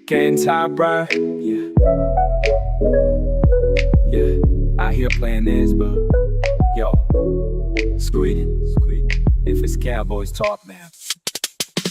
Gametime, bro. Yeah. Out here playing this, but yo, squeak. If it's Cowboys talk, man.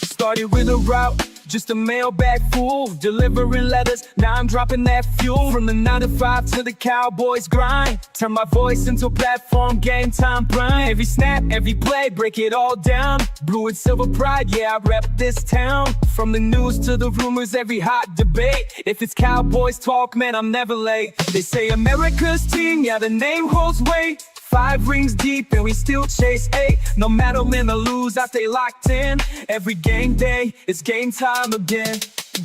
Started with a route, just a mailbag fool, delivering letters, now I'm dropping that fuel. From the 9 to 5 to the Cowboys grind, turn my voice into a platform, game time grind. Every snap, every play, break it all down. Blue and silver pride, yeah, I rep this town. From the news to the rumors, every hot debate. If it's Cowboys talk, man, I'm never late. They say America's team, yeah, the name holds weight. 5 rings deep and we still chase 8. No matter win or lose, I stay locked in. Every game day, it's game time again.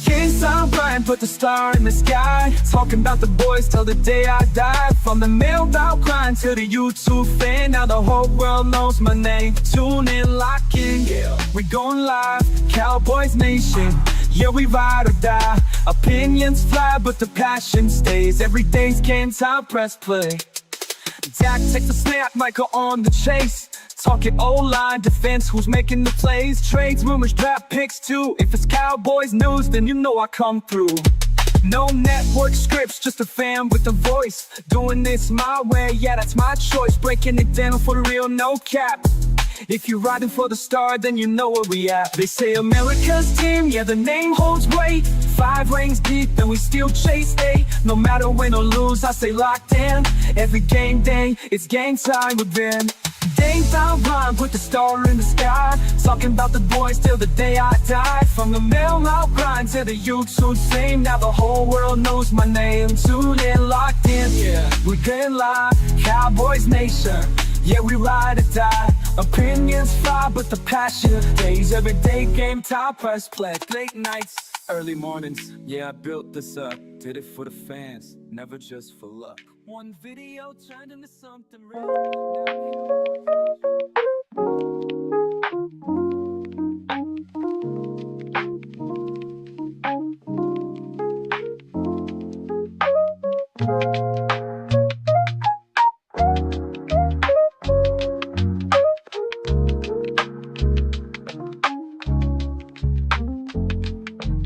Game time, Brian, put the star in the sky. Talking about the boys till the day I die. From the mailbox grind to the YouTube fan, now the whole world knows my name. Tune in, lock in, yeah, we going live. Cowboys Nation, yeah, we ride or die. Opinions fly, but the passion stays. Every day's game time, press play. Dak takes the snap, Michael on the chase. Talking O-line, defense, who's making the plays. Trades, rumors, draft picks too. If it's Cowboys news, then you know I come through. No network scripts, just a fan with a voice. Doing this my way, yeah, that's my choice. Breaking it down for the real, no cap. If you're riding for the star, then you know where we at. They say America's team, yeah, the name holds weight. 5 rings deep and we still chase 8. No matter win or lose, I stay locked in. Every game day, it's game time again. Game time rhyme, put the star in the sky. Talking about the boys till the day I die. From the mail-out grind to the YouTube fame, now the whole world knows my name. Tune in, locked in, yeah, we getting live. Cowboys Nation, yeah, we ride or die. Opinions fly, but the passion stays. Every day, game time, press play. Late nights, early mornings, yeah, I built this up. Did it for the fans, never just for luck. One video turned into something real.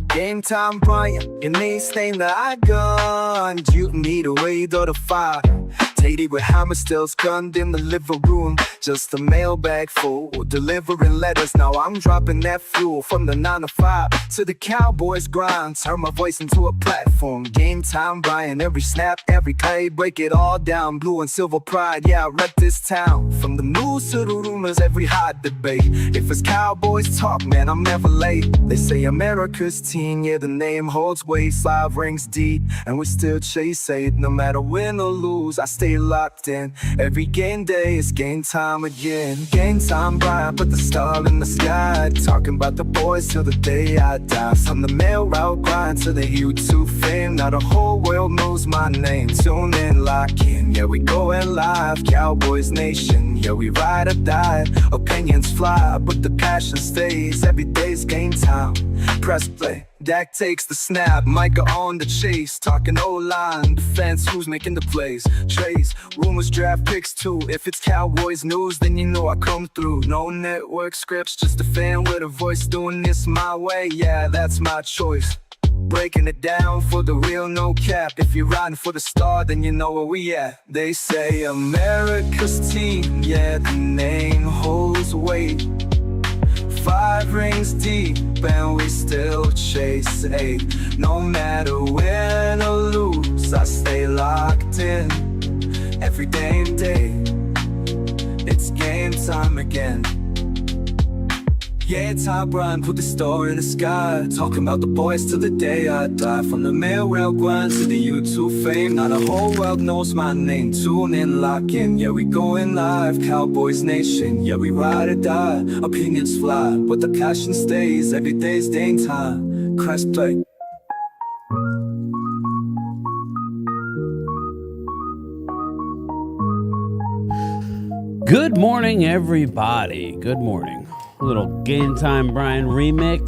Game time, Brian, your name's thing that I gun. You need a way to the fire. Lady with hammer stills gunned in the living room. Just a mailbag full, delivering letters. Now I'm dropping that fuel. From the 9 to 5 to the Cowboys grind. Turn my voice into a platform. Game time, Brian, every snap, every play, break it all down. Blue and silver pride, yeah, I rep this town. From the news to the rumors, every hot debate. If it's Cowboys talk, man, I'm never late. They say America's team, yeah, the name holds weight. 5 rings deep and we still chase 8. No matter win or lose, I stay locked in. Every game day is game time again. Game time, Brian, put the star in the sky. Talking about the boys till the day I die. From the mail route grind to the YouTube fame, now the whole world knows my name. Tune in, lock in, yeah, we going live. Cowboys Nation, yeah, we ride or die. Opinions fly, but the passion stays. Every day's game time, press play. Dak takes the snap, Micah on the chase. Talking O-line, defense, who's making the plays. Trades, rumors, draft picks too. If it's Cowboys news, then you know I come through. No network scripts, just a fan with a voice. Doing this my way, yeah, that's my choice. Breaking it down for the real, no cap. If you're riding for the star, then you know where we at. They say America's team, yeah, the name holds weight. 5 rings deep and we still chase 8. No matter win or lose, I stay locked in. Every damn day, it's game time again. Yeah, top run, put the star in the sky. Talking about the boys till the day I die. From the mail rail grind to the YouTube fame, now the whole world knows my name. Tune in, lock in, yeah, we going live. Cowboys Nation, yeah, we ride or die. Opinions fly, but the passion stays. Every day's game time, press play. Good morning, everybody. Good morning. A little Game Time Brian remix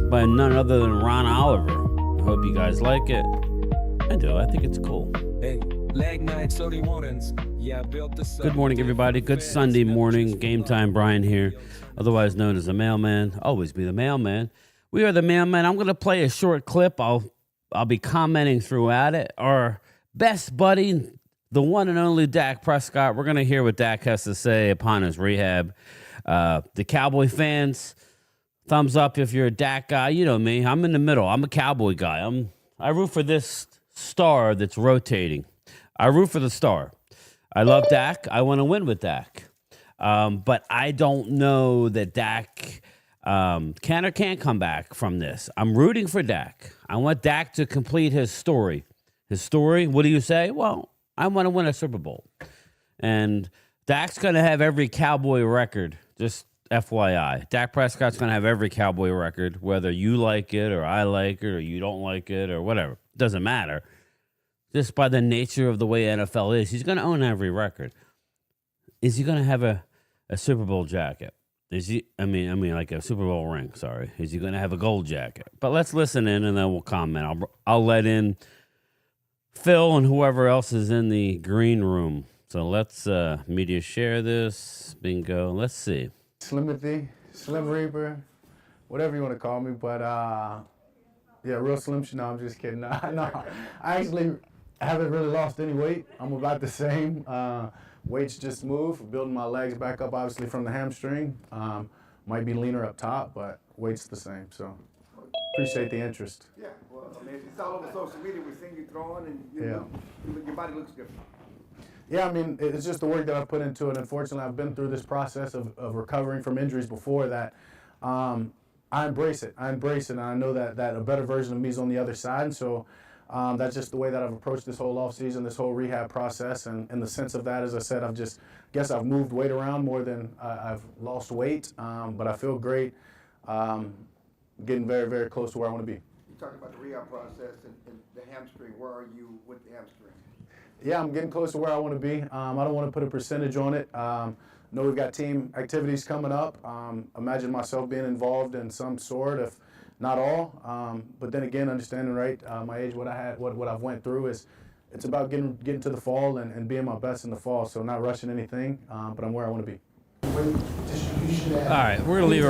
by none other than Ron Oliver. I hope you guys like it. I do. I think it's cool. Hey, Leg night, so they warnings. Yeah, I built the Good morning, everybody. Good Sunday morning. Game time, Brian here, otherwise known as the mailman. Always be the mailman. We are the mailman. I'm going to play a short clip. I'll be commenting throughout it. Our best buddy, the one and only Dak Prescott. We're going to hear what Dak has to say upon his rehab. The Cowboy fans, thumbs up if you're a Dak guy. You know me. I'm in the middle. I'm a Cowboy guy. I root for this star that's rotating. I root for the star. I love Dak. I want to win with Dak. But I don't know that Dak can or can't come back from this. I'm rooting for Dak. I want Dak to complete his story. His story, what do you say? Well, I want to win a Super Bowl. And Dak's going to have every Cowboy record, just FYI. Dak Prescott's going to have every Cowboy record, whether you like it or I like it or you don't like it or whatever. Doesn't matter. Just by the nature of the way NFL is, he's going to own every record. Is he going to have a Super Bowl jacket? Is he? I mean, like a Super Bowl ring. Sorry. Is he going to have a gold jacket? But let's listen in, and then we'll comment. I'll let in Phil and whoever else is in the green room. So let's media share this. Bingo. Let's see. Slimothy, Slim Reaper, whatever you want to call me, but yeah, real Slim. No, I'm just kidding. No, I actually haven't really lost any weight. I'm about the same. Weight's just moved, building my legs back up, obviously from the hamstring. Might be leaner up top, but weight's the same. So appreciate the interest. Yeah, well, I mean, it's all over social media. We're seeing you throwing, and your body looks good. Yeah, I mean, it's just the work that I've put into it. Unfortunately, I've been through this process of recovering from injuries before that. I embrace it. And I know that a better version of me is on the other side. And so that's just the way that I've approached this whole offseason, this whole rehab process. And in the sense of that, as I said, I've moved weight around more than I've lost weight. But I feel great, getting very, very close to where I want to be. You talked about the rehab process and the hamstring. Where are you with the hamstring? Yeah, I'm getting close to where I want to be. I don't want to put a percentage on it. Know we've got team activities coming up. Imagine myself being involved in some sort, if not all. But then again, understanding my age, what I've went through is it's about getting to the fall and being my best in the fall. So not rushing anything, but I'm where I want to be. All right, we're going to leave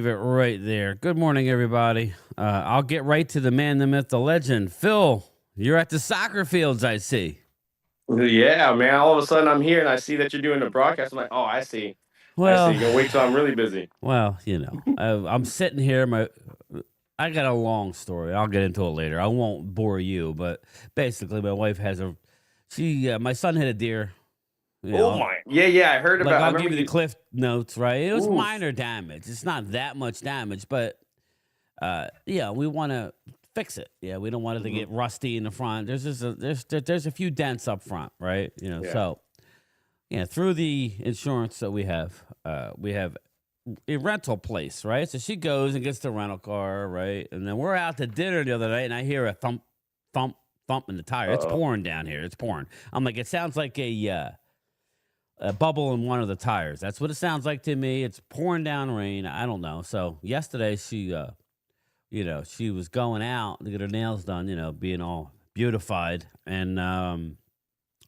it right there. Good morning, everybody. I'll get right to the man, the myth, the legend. Phil, you're at the soccer fields, I see. Yeah, man. All of a sudden, I'm here and I see that you're doing the broadcast. I'm like, oh, I see. Well, I see. You're gonna wait till I'm really busy. Well, I'm sitting here. I got a long story. I'll get into it later. I won't bore you, but basically, my wife has my son hit a deer. Oh my! Yeah. I heard about. I'll give you the cliff notes. Right, it was minor damage. It's not that much damage, but we want to fix it. Yeah, we don't want it to get rusty in the front. There's a few dents up front, right? So through the insurance that we have a rental place, right? So she goes and gets the rental car, right? And then we're out to dinner the other night, and I hear a thump, thump, thump in the tire. It's pouring down here. It's pouring. I'm like, it sounds like a bubble in one of the tires. That's what it sounds like to me. It's pouring down rain. I don't know. So yesterday she was going out to get her nails done, being all beautified. And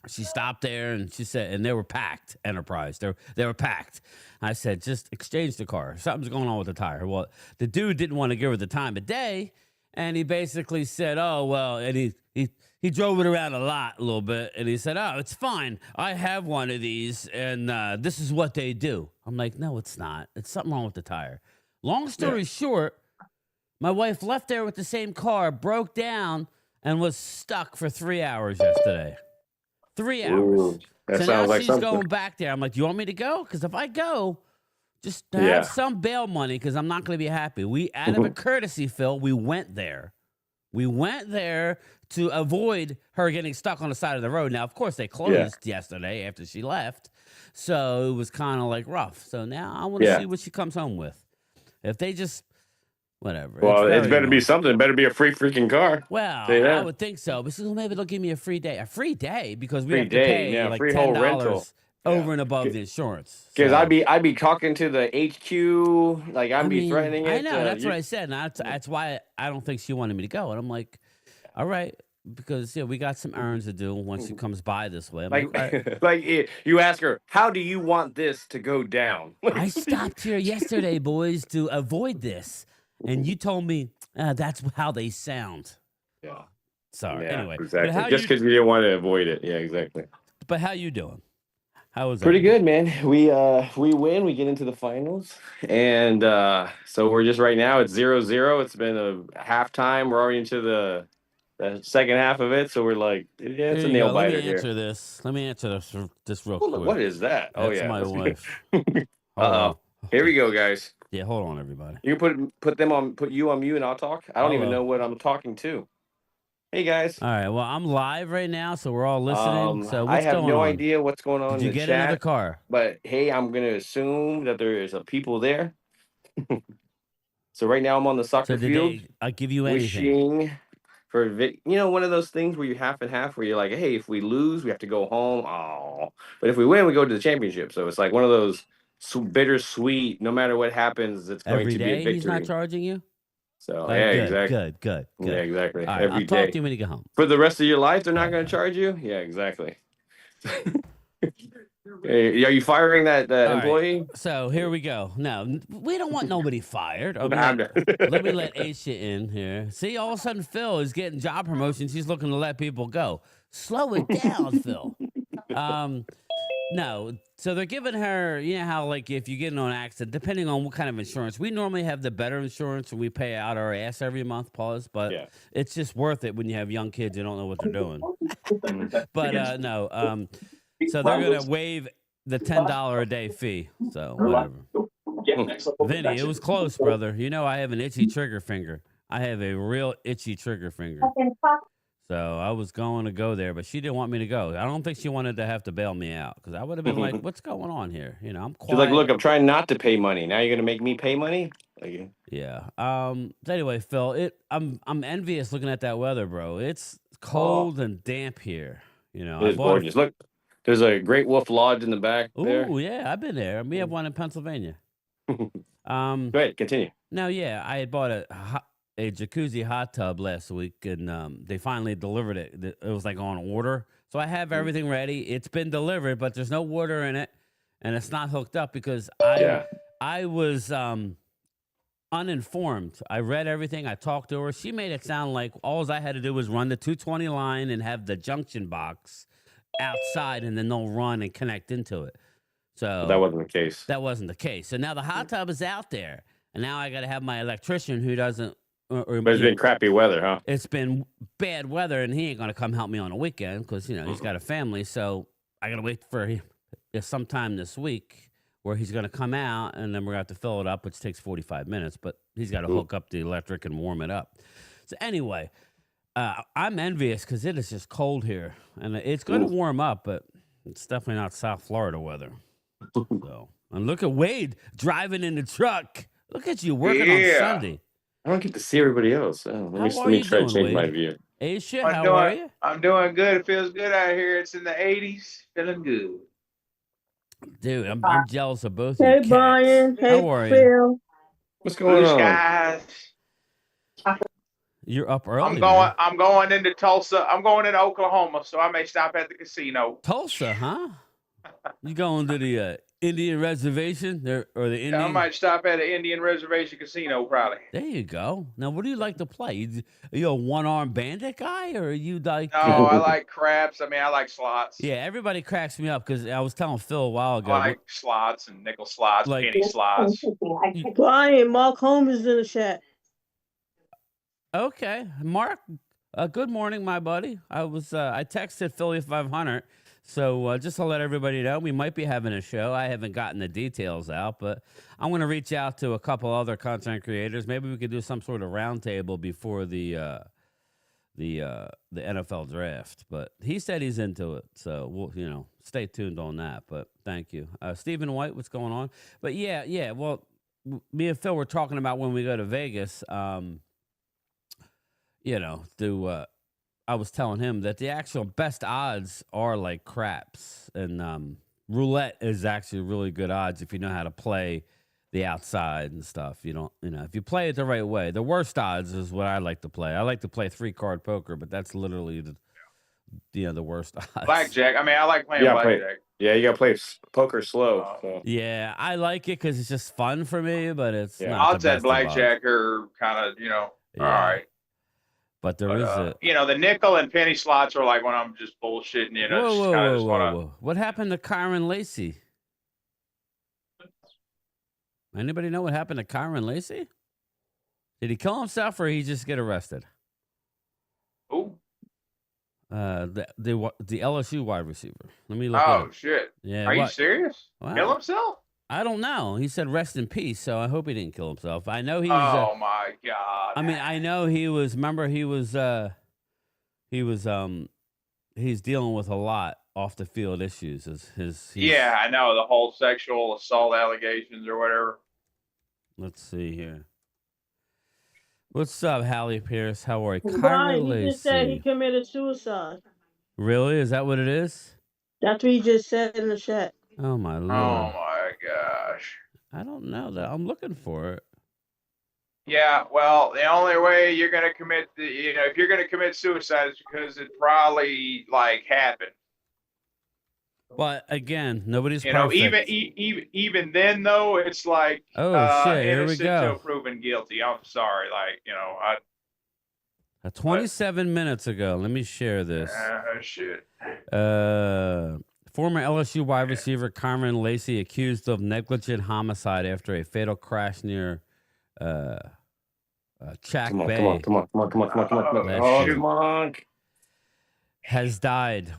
she stopped there and she said, and they were packed, Enterprise. They were packed. I said, just exchange the car. Something's going on with the tire. Well, the dude didn't want to give her the time of day. And he basically said, oh, well, and he drove it around a little bit. And he said, oh, it's fine. I have one of these, and this is what they do. I'm like, no, it's not. It's something wrong with the tire. Long story short, my wife left there with the same car, broke down, and was stuck for 3 hours yesterday. 3 hours. Ooh, that so sounds now like she's something. going back there. I'm like, do you want me to go? Because if I go, just have some bail money because I'm not going to be happy. We, out of a courtesy, Phil, we went there. We went there to avoid her getting stuck on the side of the road. Now, of course, they closed yesterday after she left. So it was kind of like rough. So now I want to see what she comes home with. If they just... Whatever. Well, it's better be something. It better be a free freaking car. Well, I would think so. But maybe they'll give me a free day. A free day because we have to pay like free $10 whole rental over and above the insurance. Because I'd be talking to the HQ, like I'd be threatening it. I know. That's what I said. And that's why I don't think she wanted me to go. And I'm like, all right, because we got some errands to do once she comes by this way. I'm Like, all right. like you ask her, how do you want this to go down? I stopped here yesterday, boys, to avoid this, and you told me that's how they sound. Yeah. Sorry. Yeah, Anyway, exactly. But Just because you didn't want to avoid it. Yeah, exactly. But how you doing? How was Pretty everything? good, man. We win. We get into the finals, and so we're just right now. It's 0-0. It's been a halftime. We're already into the second half of it. So we're like, yeah, it's Here a you nail go. Let me biter here. answer this. Let me answer this real Hold on, quick. what is that? Oh That's yeah, my let's go. wife. Hold on. Here we go, guys. Yeah, hold on, everybody. You can put you on mute, and I'll talk. I don't even Hello. know what I'm talking to. Hey guys. All right. Well, I'm live right now, so we're all listening. So I what's have going no on? idea what's going on Did you in the get chat. another car? But hey, I'm gonna assume that there is a people there. So right now I'm on the So soccer did field I give you anything? wishing for one of those things where you're half and half, where you're like, hey, if we lose, we have to go home. Oh, but if we win, we go to the championship. So it's like one of those bittersweet. No matter what happens, it's going Every to be a day victory. he's not charging you? So yeah, Good, exactly. good. Yeah, exactly. All right, Every I'll talk day. to you when you get home. For the rest of your life, they're not Bye. going to charge you. Yeah, exactly. Hey, are you firing that All right, employee? So here we go. No, we don't want nobody fired. Okay, I'm let me let Aisha in here. See, all of a sudden Phil is getting job promotions. He's looking to let people go. Slow it down, Phil. No, so they're giving her, you know how like if you get into an accident, depending on what kind of insurance, we normally have the better insurance and we pay out our ass every month, pause, but Yeah. it's just worth it when you have young kids who don't know what they're doing. But no, so they're gonna waive the $10 a day fee. So whatever. Vinny, it was close, brother. You know I have an itchy trigger finger. I have a real itchy trigger finger. So I was going to go there, but she didn't want me to go. I don't think she wanted to have to bail me out because I would have been like, "What's going on here?" You know, I'm quiet. She's like, look, I'm trying not to pay money. Now you're gonna make me pay money? Like, yeah. Anyway, Phil, I'm envious looking at that weather, bro. It's cold and damp here. You know, it's gorgeous. Look, there's a Great Wolf Lodge in the back there. Oh yeah, I've been there. We have one in Pennsylvania. Go ahead, continue. Now, yeah, I had bought a jacuzzi hot tub last week, and they finally delivered it. It was like on order, so I have everything ready. It's been delivered, but there's no water in it, and it's not hooked up because I was uninformed. I read everything. I talked to her. She made it sound like all I had to do was run the 220 line and have the junction box outside, and then they'll run and connect into it. So that wasn't the case. That wasn't the case. So now the hot tub is out there, and now I got to have my electrician who doesn't. But it's been crappy weather, huh? It's been bad weather, and he ain't gonna come help me on a weekend because he's got a family. So I gotta wait for sometime this week where he's gonna come out, and then we're gonna have to fill it up, which takes 45 minutes. But he's got to hook up the electric and warm it up. So anyway, I'm envious because it is just cold here, and it's going to warm up, but it's definitely not South Florida weather. So, and look at Wade driving in the truck. Look at you working on Sunday. I don't get to see everybody else. Let me try to change my view. Aisha, how are you? I'm doing good. It feels good out here. It's in the 80s. Feeling good. Dude, I'm jealous of both Hey, of you. Brian. Hey, how are Phil. you? What's going on? Guys. You're up early. I'm going into Tulsa. I'm going into Oklahoma, so I may stop at the casino. Tulsa, huh? You going to the Indian reservation or the Indian? Yeah, I might stop at an Indian reservation casino, probably. There you go. Now, what do you like to play? Are you a one-armed bandit guy, or are you like? No, I like craps. I mean, I like slots. Yeah, everybody cracks me up because I was telling Phil a while ago. I like slots and nickel slots, Like- penny slots. Brian, Mark Holmes is in the chat. Okay, Mark. Good morning, my buddy. I texted Philly 500. So just to let everybody know, we might be having a show. I haven't gotten the details out, but I'm going to reach out to a couple other content creators. Maybe we could do some sort of roundtable before the NFL draft. But he said he's into it, so we'll stay tuned on that. But thank you, Stephen White. What's going on? But yeah. Well, me and Phil were talking about when we go to Vegas. I was telling him that the actual best odds are like craps, and roulette is actually really good odds if you know how to play the outside and stuff. You don't, if you play it the right way, the worst odds is what I like to play. I like to play 3-card poker, but that's literally the worst odds. Blackjack. I mean, I like playing blackjack. You gotta play poker slow. So. Yeah, I like it because it's just fun for me, but it's not Odds the at best blackjack are kind of, all right. But there is the nickel and penny slots are like when I'm just bullshitting, Whoa. What happened to Kyren Lacy? Anybody know what happened to Kyren Lacy? Did he kill himself or did he just get arrested? Who? The LSU wide receiver. Let me look. Oh shit! Yeah. Are you serious? Wow. Kill himself? I don't know. He said rest in peace, so I hope he didn't kill himself. I know he Oh was. my god! I mean, I know he was. Remember, he was. He's dealing with a lot off the field issues. Yeah, I know the whole sexual assault allegations or whatever. Let's see here. What's up, Hallie Pierce? How are you? Brian, he just said he committed suicide. Really? Is that what it is? That's what he just said in the chat. Oh my lord! Oh my gosh! I don't know that. I'm looking for it. Yeah, well, the only way you're gonna commit if you're gonna commit suicide is because it probably happened. But again, nobody's perfect. Even then though, it's like shit, here we innocent go. till proven guilty. I'm sorry, 27 minutes ago. Let me share this. Shit. Former LSU wide receiver Kyren Lacy accused of negligent homicide after a fatal crash near Chack Bay. Come on. Has died.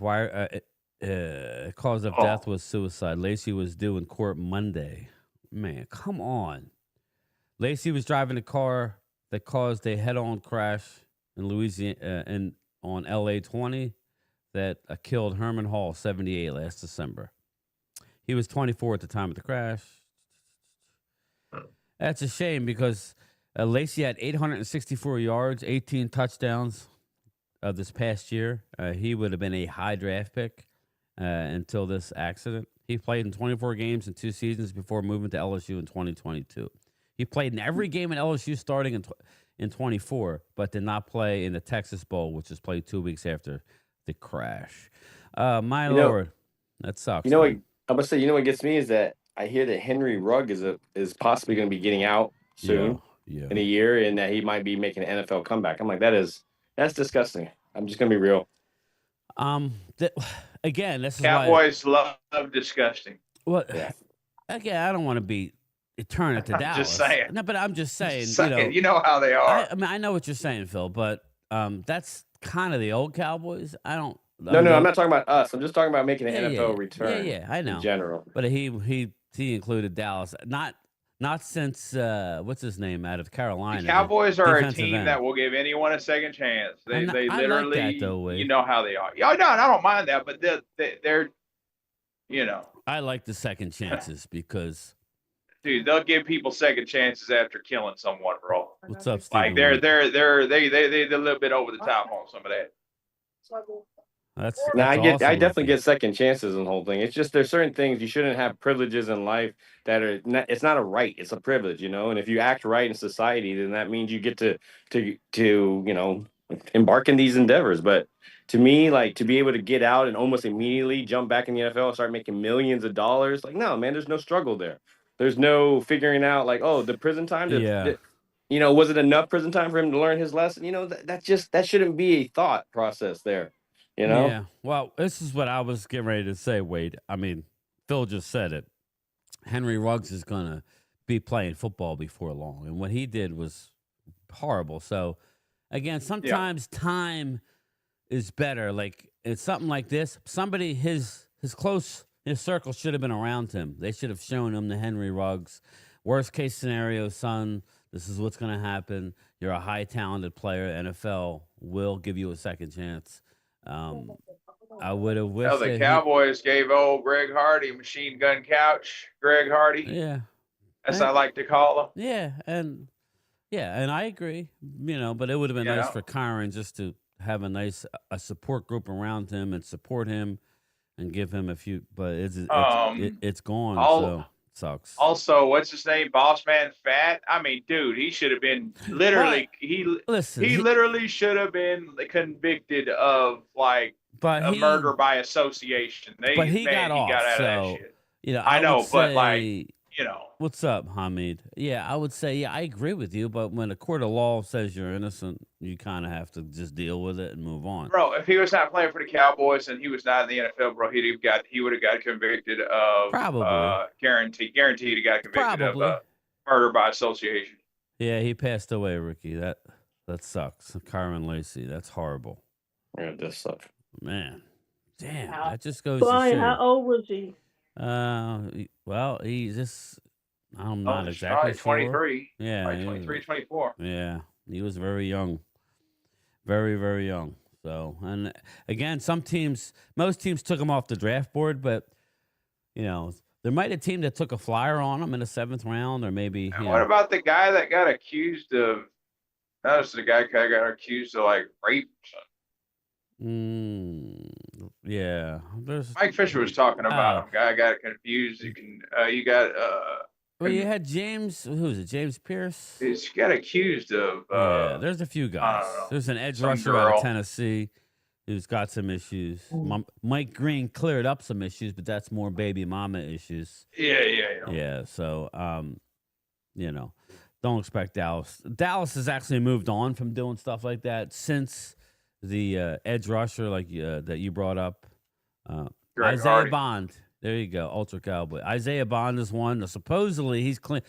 Cause of death was suicide. Lacy was due in court Monday. Man, come on. Lacy was driving a car that caused a head-on crash in Louisiana on LA 20 that killed Herman Hall, 78, last December. He was 24 at the time of the crash. That's a shame because Lacy had 864 yards, 18 touchdowns this past year. He would have been a high draft pick until this accident. He played in 24 games in 2 seasons before moving to LSU in 2022. He played in every game in LSU starting in 24, but did not play in the Texas Bowl, which was played 2 weeks after the crash. My Lord, that sucks. You know what? I'm gonna say. You know what gets me is that I hear that Henry Rugg is possibly going to be getting out soon in a year, and that he might be making an NFL comeback. I'm like, that's disgusting. I'm just gonna be real. Again, this is Cowboys love disgusting. Well, again, I don't want to be turn it to Dallas. Just saying. No, but I'm just saying. You know how they are. I mean, I know what you're saying, Phil, but that's kind of the old Cowboys. No, I'm not talking about us. I'm just talking about making an NFL return. Yeah, I know. In general, but he included Dallas. Not since what's his name out of Carolina. The Cowboys are a team that will give anyone a second chance. They literally, like that, though, you know how they are. Yeah, no, I don't mind that, but they're I like the second chances because, dude, they'll give people second chances after killing someone, bro. What's up, Steve? Like they're a little bit over the top on some of that. I definitely get second chances in the whole thing. It's just there's certain things you shouldn't have privileges in life that are it's not a right, it's a privilege, and if you act right in society, then that means you get to embark in these endeavors. But to me, like, to be able to get out and almost immediately jump back in the NFL and start making millions of dollars, like, no, man, there's no struggle there. There's no figuring out like, oh, the prison time, was it enough prison time for him to learn his lesson? That shouldn't be a thought process there. Yeah. Well, this is what I was getting ready to say, Wade. I mean, Phil just said it. Henry Ruggs is going to be playing football before long. And what he did was horrible. So, again, sometimes time is better. Like, it's something like this. Somebody, his circle should have been around him. They should have shown him the Henry Ruggs. Worst case scenario, son, this is what's going to happen. You're a high talented player. NFL will give you a second chance. I would have wished the Cowboys gave old Greg Hardy machine gun couch. Greg Hardy. Yeah. As I like to call him. Yeah, and I agree. But it would have been nice for Kyren just to have a support group around him and support him and give him a few. But it's gone. So sucks. Also, what's his name? Boss Man Fat. I mean, dude, he should have been literally. Listen, He literally should have been convicted of like a murder by association. He got He got off. out of that So shit. I know, would but like, say, you know. what's up, Hamid? Yeah, I would say, I agree with you. But when a court of law says you're innocent, you kind of have to just deal with it and move on. Bro, if he was not playing for the Cowboys and he was not in the NFL, bro, he would have got convicted of guaranteed he got convicted of murder by association. Yeah, he passed away, Ricky. That sucks. Kyren Lacy. That's horrible. Yeah, that sucks. Man, damn, that just goes Brian, to show. how old was he? Well, he's just, I'm not exactly sure. 23. Yeah. 23, 24. Yeah, he was very young. Very, very young. So, and again, most teams took him off the draft board, but, there might be a team that took a flyer on him in the 7th round, or maybe. What about the guy that got accused of, notice the guy got accused of like rape or something? Yeah. Mike Fisher was talking about him. Guy got confused. You got well, you had James. Who's it? James Pierce. He's got accused of. Yeah, there's a few guys. There's an edge rusher out of Tennessee who's got some issues. Mike Green cleared up some issues, but that's more baby mama issues. Yeah. So, don't expect Dallas. Dallas has actually moved on from doing stuff like that since the edge rusher that you brought up. Isaiah Bond. There you go. Ultra Cowboy. Isaiah Bond is one. Supposedly he's clean.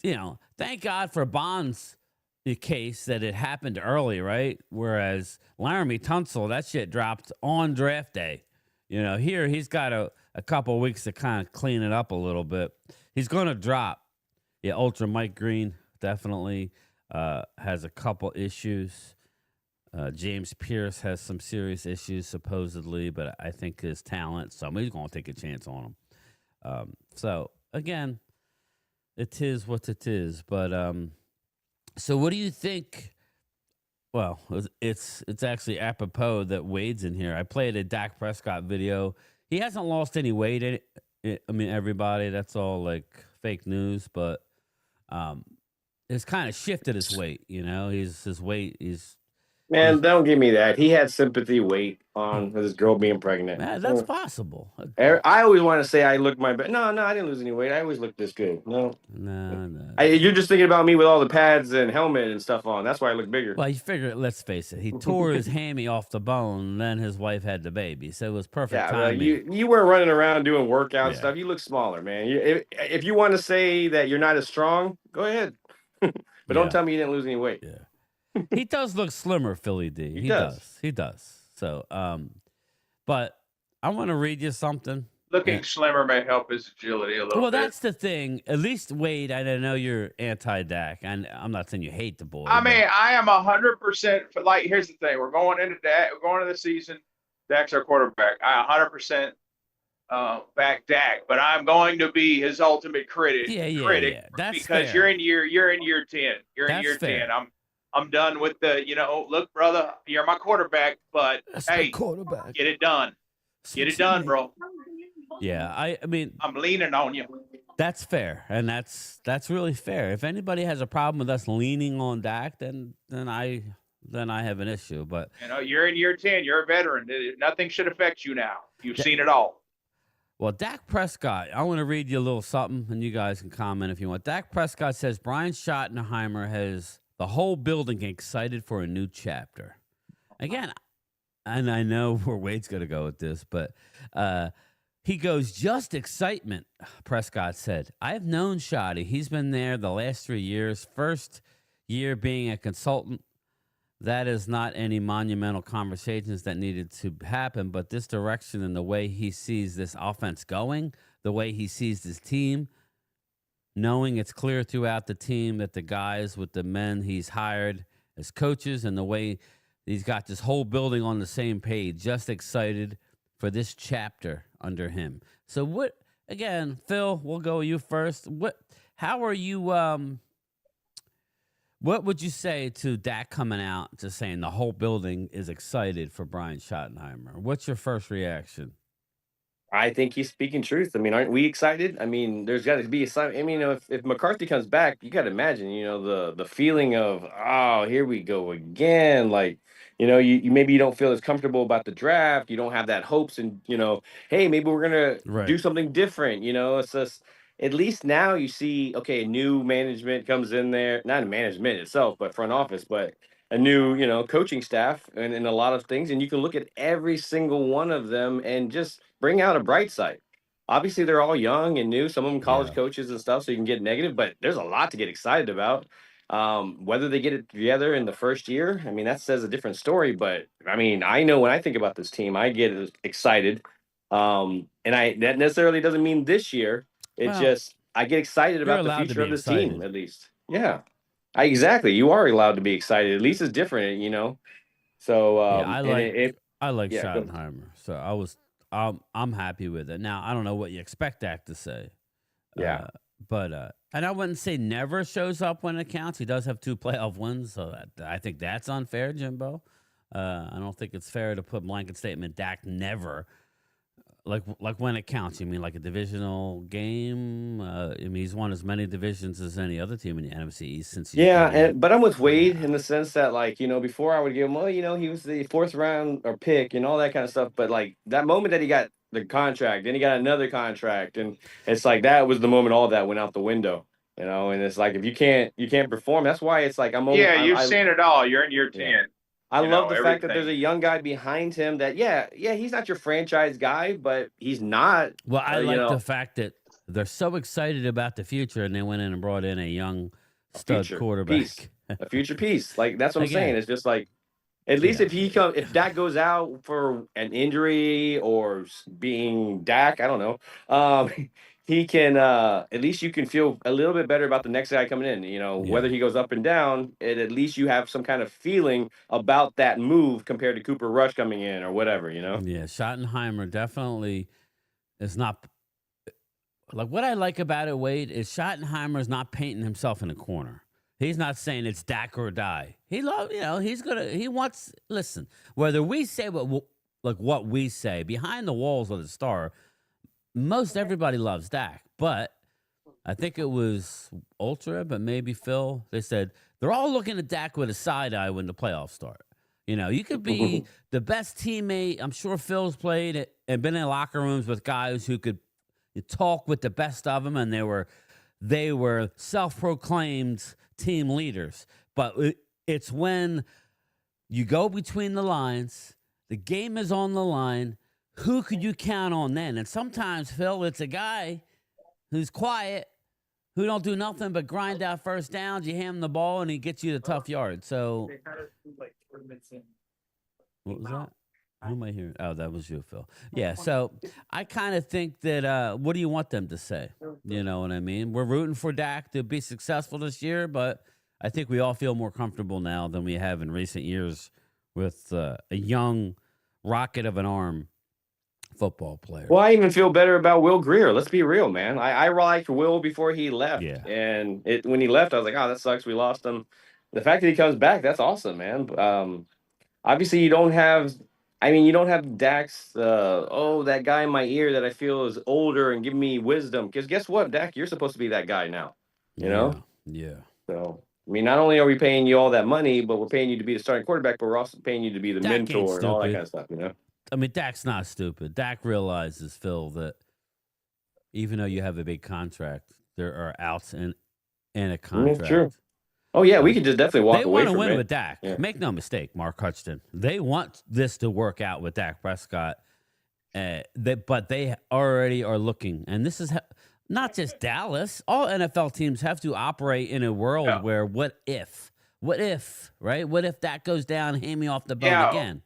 Thank God for Bond's case that it happened early, right? Whereas Laramie Tunsil, that shit dropped on draft day. Here he's got a couple of weeks to kind of clean it up a little bit. He's going to drop. Yeah, Ultra Mike Green definitely has a couple issues. James Pierce has some serious issues, supposedly, but I think his talent, somebody's going to take a chance on him. So, again, it is what it is. But, so what do you think? Well, it's actually apropos that Wade's in here. I played a Dak Prescott video. He hasn't lost any weight. Everybody, that's all like fake news, but it's kind of shifted his weight. His weight is. Man, don't give me that. He had sympathy weight on his girl being pregnant. Man, that's possible. I always want to say I look my best. No, I didn't lose any weight. I always look this good. No. You're just thinking about me with all the pads and helmet and stuff on. That's why I look bigger. Well, you figure, let's face it, he tore his hammy off the bone, and then his wife had the baby. So it was perfect timing. You weren't running around doing workout stuff. You look smaller, man. If you want to say that you're not as strong, go ahead. But don't tell me you didn't lose any weight. Yeah. He does look slimmer, Philly D. He does. So, but I want to read you something. Looking slimmer may help his agility a little bit. Well, that's the thing. At least, Wade, I know you're anti-Dak, and I'm not saying you hate the boy. I mean, I am 100%. Like, here's the thing: we're going into the season. Dak's our quarterback. I 100% back Dak, but I'm going to be his ultimate critic. Yeah. That's because fair. you're in year 10. You're in year fair. 10. I'm done with the, look, brother, you're my quarterback, but hey, get it done. Get it done, bro. Yeah, I mean, I'm leaning on you. That's fair, and that's really fair. If anybody has a problem with us leaning on Dak, then I have an issue. But you're in year 10. You're a veteran. Nothing should affect you now. You've seen it all. Well, Dak Prescott, I want to read you a little something, and you guys can comment if you want. Dak Prescott says Brian Schottenheimer has the whole building excited for a new chapter. Again, and I know where Wade's going to go with this, but he goes, just excitement, Prescott said. I've known Shotty. He's been there the last 3 years. First year being a consultant. That is not any monumental conversations that needed to happen, but this direction and the way he sees this offense going, the way he sees this team, knowing it's clear throughout the team that the guys with the men he's hired as coaches and the way he's got this whole building on the same page, just excited for this chapter under him. So what, again, Phil, we'll go with you first. How are you, what would you say to Dak coming out to saying the whole building is excited for Brian Schottenheimer? What's your first reaction? I think he's speaking truth. I mean, aren't we excited? I mean, there's got to be a sign. I mean, if McCarthy comes back, you got to imagine, the feeling of, oh, here we go again. Like, you maybe you don't feel as comfortable about the draft. You don't have that hopes, and hey, maybe we're gonna do Right. something different. It's just at least now you see, okay, new management comes in there, not management itself, but front office, but a new, coaching staff and a lot of things. And you can look at every single one of them and just bring out a bright side. Obviously, they're all young and new, some of them college Yeah. coaches and stuff, so you can get negative, but there's a lot to get excited about. Whether they get it together in the first year, I mean, that says a different story. But I mean, I know when I think about this team, I get excited. And that necessarily doesn't mean this year. It's Well, just I get excited you're about the allowed to future be of this team, excited. at least. Yeah. Exactly. You are allowed to be excited. At least it's different. So Yeah, and it I like yeah, go. Schottenheimer. So I'm happy with it. Now I don't know what you expect Dak to say. Yeah. But and I wouldn't say never shows up when it counts. He does have 2 playoff wins, so I think that's unfair, Jimbo. I don't think it's fair to put blanket statement Dak never. Like when it counts, you mean like a divisional game? I mean, he's won as many divisions as any other team in the NFC East since he's Yeah, been in. but I'm with Wade Yeah. in the sense that, like, before I would give him, well, he was the fourth round or pick and all that kind of stuff. But like that moment that he got the contract, then he got another contract, and it's like that was the moment all that went out the window. And it's like if you can't perform, that's why it's like Yeah, you've seen it all. You're in year yeah. 10. I love the fact that there's Everything. a young guy behind him that, yeah, he's not your franchise guy, but he's not, Well, I you like know, the fact that they're so excited about the future, and they went in and brought in a young a stud future piece, quarterback. a future piece. Like that's what I'm saying. Again, It's just like, at least yeah, if Dak goes out for an injury or being Dak, I don't know. He can at least you can feel a little bit better about the next guy coming in. Whether yeah, he goes up and down, at least you have some kind of feeling about that move compared to Cooper Rush coming in or whatever. yeah. Schottenheimer definitely is not like what I like about it. Wade is Schottenheimer is not painting himself in a corner. He's not saying it's Dak or die. He loves, he wants. Listen, whether we say what we say behind the walls of the Star, most everybody loves Dak, but I think it was Ultra, but maybe Phil. They said they're all looking at Dak with a side eye when the playoffs start. You could be the best teammate. I'm sure Phil's played it and been in locker rooms with guys who could talk with the best of them, and they were self-proclaimed team leaders. But it's when you go between the lines, the game is on the line. Who could you count on then? And sometimes, Phil, it's a guy who's quiet, who don't do nothing but grind out first downs. You hand him the ball, and he gets you the tough yards. So, what was that? Who am I hearing? Oh, that was you, Phil. Yeah, so I kind of think that, what do you want them to say? You know what I mean? We're rooting for Dak to be successful this year, but I think we all feel more comfortable now than we have in recent years with a young rocket of an arm football player. Well, I even feel better about Will Greer. Let's be real, man. I liked Will before he left. Yeah. And when he left, I was like, oh, that sucks. We lost him. The fact that he comes back, that's awesome, man. Obviously, you don't have Dak's, that guy in my ear that I feel is older and giving me wisdom. Because guess what, Dak, you're supposed to be that guy now, you know? Yeah. So, I mean, not only are we paying you all that money, but we're paying you to be the starting quarterback, but we're also paying you to be the Dak ain't mentor and all that stupid. kind of stuff. I mean, Dak's not stupid. Dak realizes, Phil, that even though you have a big contract, there are outs in a contract. True. Oh, yeah, we could just definitely walk They away want to from win it. with Dak. Yeah. Make no mistake, Mark Hutchinson. They want this to work out with Dak Prescott. But they already are looking. And this is not just Dallas. All NFL teams have to operate in a world where what if, right? What if that goes down, hand me off the bone again,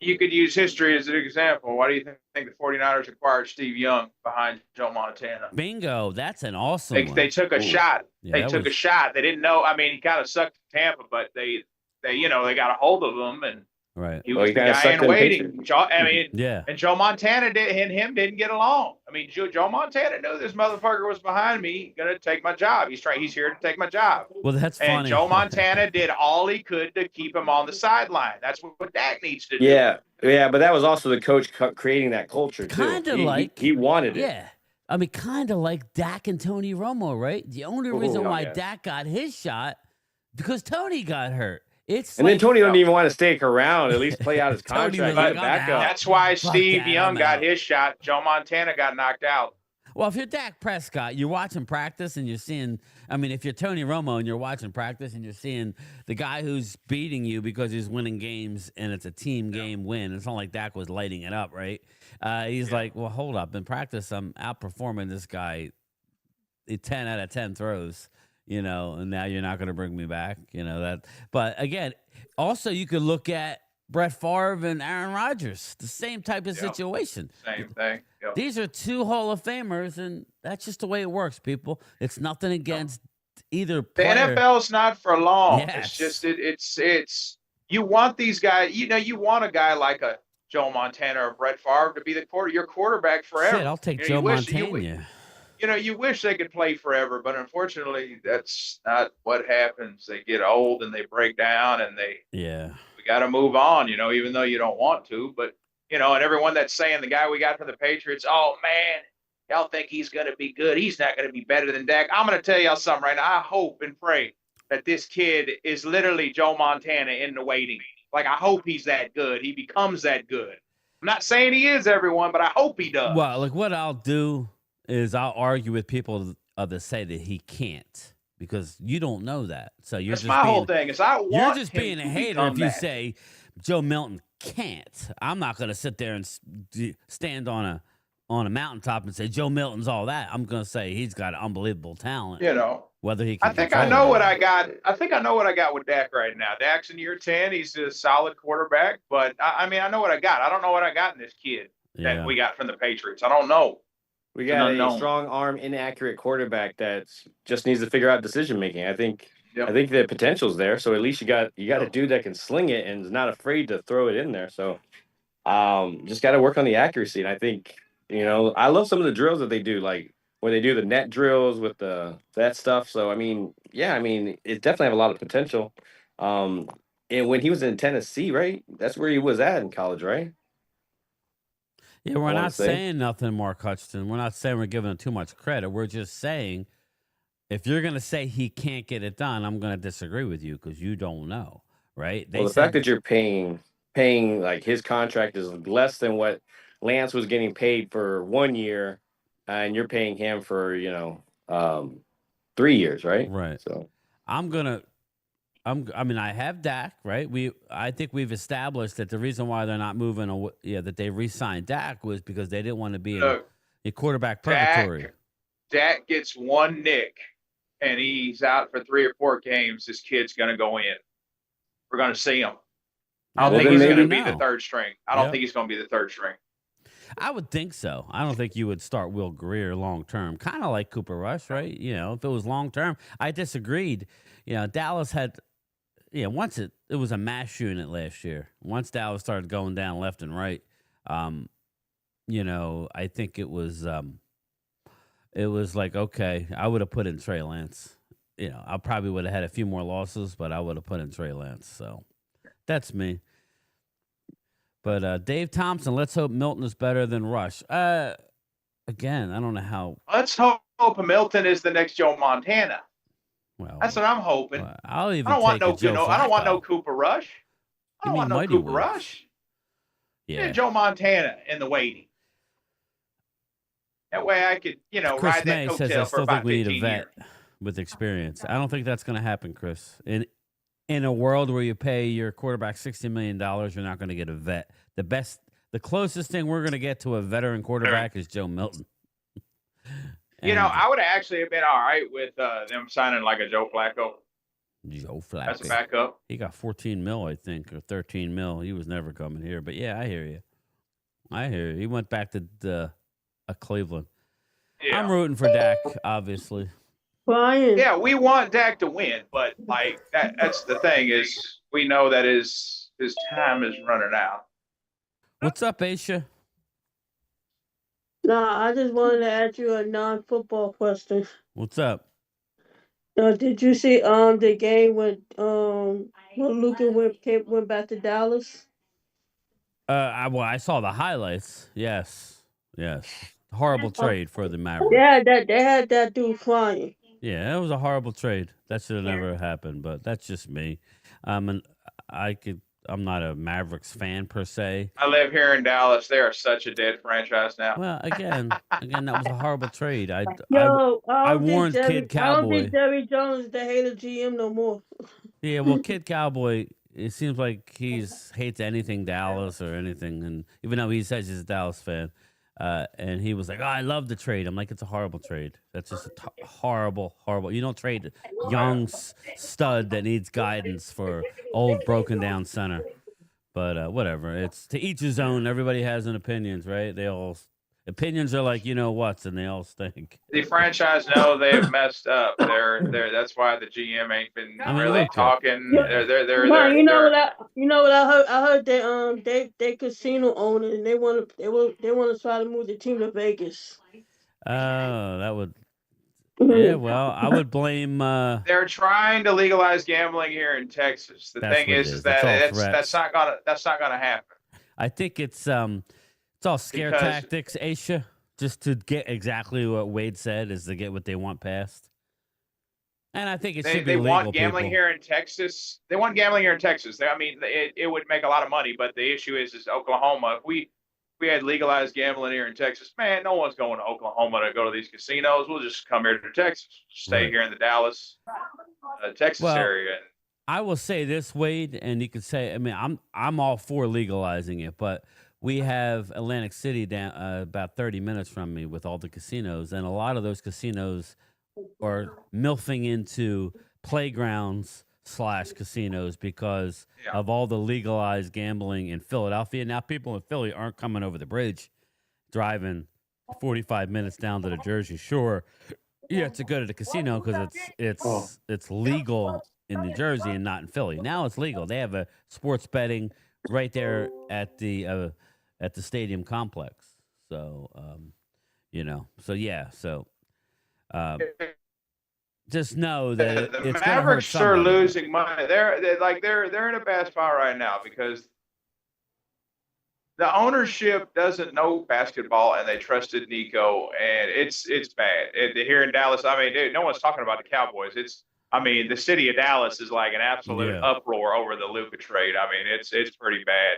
You could use history as an example. Why do you think the 49ers acquired Steve Young behind Joe Montana? Bingo. That's an awesome one. They took a shot. Yeah, they took a shot. They didn't know. I mean, he kind of sucked Tampa, but they got a hold of him, and Right. He Well, was he the kinda guy sucked in in waiting. Yeah. And Joe Montana and him didn't get along. I mean, Joe Montana knew this motherfucker was behind me, gonna take my job. He's here to take my job. Well, that's And funny. Joe Montana did all he could to keep him on the sideline. That's what Dak needs to do. Yeah, but that was also the coach creating that culture too. Kind of like he wanted it. Yeah. I mean, kind of like Dak and Tony Romo, right? The only reason why yeah. Dak got his shot because Tony got hurt. It's And like, then Tony don't even want to stick around, at least play out his Tony contract, was get like, it "I'm back out." up. That's why Fuck Steve that, Young I'm got out. his shot. Joe Montana got knocked out. Well, if you're Dak Prescott, you're watching practice and you're seeing, I mean, if you're Tony Romo and you're watching practice and you're seeing the guy who's beating you because he's winning games and it's a team game win, it's not like Dak was lighting it up, right? He's like, well, hold up. In practice, I'm outperforming this guy 10 out of 10 throws, you know, and now you're not going to bring me back, you know, that. But again, also you could look at Brett Favre and Aaron Rodgers, the same type of situation. Same thing. Yep. These are two Hall of Famers, and that's just the way it works, people. It's nothing against either The player. NFL's not for long. Yes. It's just it's you want these guys. You know, you want a guy like a Joe Montana or Brett Favre to be your quarterback forever. Shit, I'll take You Joe know, Montana. You know, you wish they could play forever, but unfortunately, that's not what happens. They get old and they break down, and we got to move on. You know, even though you don't want to, but you know, and everyone that's saying the guy we got from the Patriots, oh man, y'all think he's going to be good. He's not going to be better than Dak. I'm going to tell y'all something right now. I hope and pray that this kid is literally Joe Montana in the waiting. Like, I hope he's that good. He becomes that good. I'm not saying he is, everyone, but I hope he does. Well, like what I'll do is I'll argue with people that say that he can't because you don't know that. So you're That's just my being, whole thing. Is I want you're just him being a to hater become if you that. say Joe Milton can't. I'm not going to sit there and stand on a mountaintop and say Joe Milton's all that. I'm going to say he's got unbelievable talent. You know, Whether he can I think I control know it. what I got. I think I know what I got with Dak right now. Dak's in year 10. He's a solid quarterback, but I mean, I know what I got. I don't know what I got in this kid that we got from the Patriots. I don't know. We got a strong arm, inaccurate quarterback that just needs to figure out decision making. I think the potential's there. So at least you got a dude that can sling it and is not afraid to throw it in there. So just got to work on the accuracy. And I think, you know, I love some of the drills that they do, like where they do the net drills with that stuff. So I mean, it definitely have a lot of potential. And when he was in Tennessee, right? That's where he was at in college, right? Yeah, we're not saying nothing, Mark Hutchinson. We're not saying we're giving him too much credit. We're just saying if you're going to say he can't get it done, I'm going to disagree with you because you don't know, right? Well, the fact that you're paying like his contract is less than what Lance was getting paid for 1 year, and you're paying him for 3 years, right? Right. So I mean, I have Dak, right? I think we've established that the reason why they're not moving away, that they re-signed Dak was because they didn't want to be in a quarterback purgatory. Dak gets one nick, and he's out for 3 or 4 games. This kid's going to go in. We're going to see him. I don't think he's going to be the third string. I don't think he's going to be the third string. I would think so. I don't think you would start Will Greer long term. Kind of like Cooper Rush, right? You know, if it was long term, I disagreed. You know, Dallas had. Yeah, once it was a mash unit last year. Once Dallas started going down left and right, you know, I think it was like, okay, I would have put in Trey Lance. You know, I probably would have had a few more losses, but I would have put in Trey Lance. So that's me. But Dave Thompson, let's hope Milton is better than Rush. Again, I don't know how. Let's hope Milton is the next Joe Montana. Well, that's what I'm hoping. I don't want no Cooper Rush. I don't want no Cooper Rush. Yeah, Joe Montana in the waiting. That way I could, Chris ride May that says coattail I for still about think we need 15 a vet years. with experience. I don't think that's going to happen, Chris. In a world where you pay your quarterback $60 million, you're not going to get a vet. The closest thing we're going to get to a veteran quarterback is Joe Milton. I would actually have been all right with them signing like a Joe Flacco. Joe Flacco. That's a backup. He got 14 mil, I think, or 13 mil. He was never coming here. But, yeah, I hear you. He went back to Cleveland. Yeah. I'm rooting for Dak, obviously. Brian. Yeah, we want Dak to win, but like that's the thing is we know that his his time is running out. What's up, Aisha? Nah, I just wanted to ask you a non-football question. What's up? Did you see the game when Luka went back to Dallas? I saw the highlights. Yes. Horrible trade for the Mavericks. Yeah, they had that dude flying. Yeah, it was a horrible trade. That should have never happened, but that's just me. And I'm not a Mavericks fan per se. I live here in Dallas. They are such a dead franchise now. Well, again, that was a horrible trade. I I warned Kid Cowboy. don't think Jerry Jones is the hater GM no more. Yeah, well, Kid Cowboy, it seems like hates anything Dallas or anything, and even though he says he's a Dallas fan, and he was like, "Oh, I love the trade." I'm like, "It's a horrible trade. That's just a horrible. You don't trade young stud that needs guidance for old broken down center." But whatever. It's to each his own. Everybody has an opinions, right? Opinions are like what's, and they all stink. The franchise know they have messed up. That's why the GM ain't been really talking. You know what I heard? I heard they casino owner, and they want to try to move the team to Vegas. Oh, that would. Yeah, well, I would blame. They're trying to legalize gambling here in Texas. The thing is that that's not gonna happen. I think it's all scare tactics, Aisha, just to get exactly what Wade said, is to get what they want passed. And I think it should be legal. They want gambling here in Texas. They want gambling here in Texas. I mean, it would make a lot of money, but the issue is Oklahoma. If we had legalized gambling here in Texas, man, no one's going to Oklahoma to go to these casinos. We'll just come here to Texas, stay here in the Dallas, Texas area. I will say this, Wade, and you could say, I mean, I'm all for legalizing it, but we have Atlantic City down about 30 minutes from me with all the casinos, and a lot of those casinos are milfing into playgrounds / casinos because of all the legalized gambling in Philadelphia. Now people in Philly aren't coming over the bridge, driving 45 minutes down to the Jersey Shore. Yeah, to go to the casino because it's legal in New Jersey and not in Philly. Now it's legal. They have a sports betting right there at the stadium complex. So just know that the it's Mavericks are losing money. They're in a bad spot right now because the ownership doesn't know basketball and they trusted Nico, and it's bad. Here in Dallas, I mean, dude, no one's talking about the Cowboys. The city of Dallas is like an absolute uproar over the Luka trade. I mean, it's pretty bad.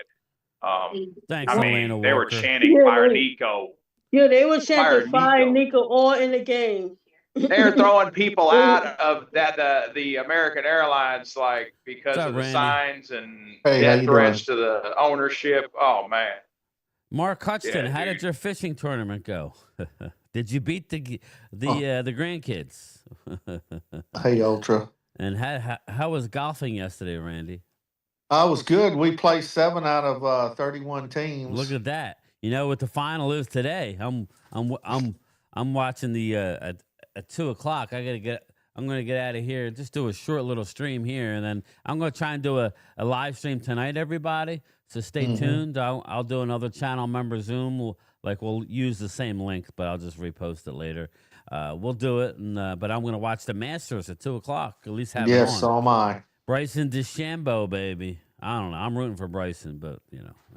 Thanks, they were chanting "Fire Nico." Yeah, they were chanting "Fire Nico" all in the game. They're throwing people out of the American Airlines because of the signs and death threats to the ownership. Oh man, Mark Hutchton, how did your fishing tournament go? Did you beat the grandkids? Hey, Ultra. And how was golfing yesterday, Randy? I was good. We played 7 out of 31 teams. Look at that. You know what the final is today? I'm watching the at 2:00. I'm gonna get out of here. Just do a short little stream here, and then I'm gonna try and do a live stream tonight, everybody. So stay tuned. I'll do another channel member Zoom. We'll use the same link, but I'll just repost it later. We'll do it, but I'm gonna watch the Masters at 2:00. At least have it on. Yes, so am I. Bryson DeChambeau, baby. I don't know. I'm rooting for Bryson, but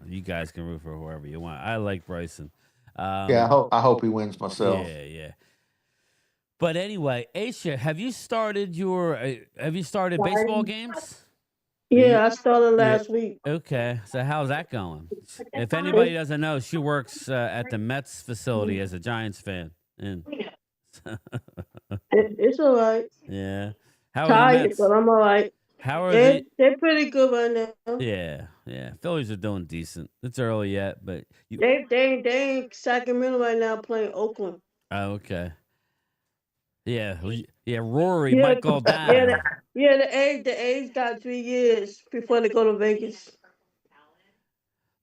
you guys can root for whoever you want. I like Bryson. I hope he wins myself. Yeah. But anyway, Aisha, have you started baseball games? Yeah, I started last week. Okay, so how's that going? If anybody doesn't know, she works at the Mets facility as a Giants fan. And it's all right. Yeah. How Tired, are the Mets? but I'm all right. How are They're pretty good right now. Yeah. Phillies are doing decent. It's early yet, but they in Sacramento right now playing Oakland. Oh, okay. Yeah. Rory might go down. The A's got 3 years before they go to Vegas.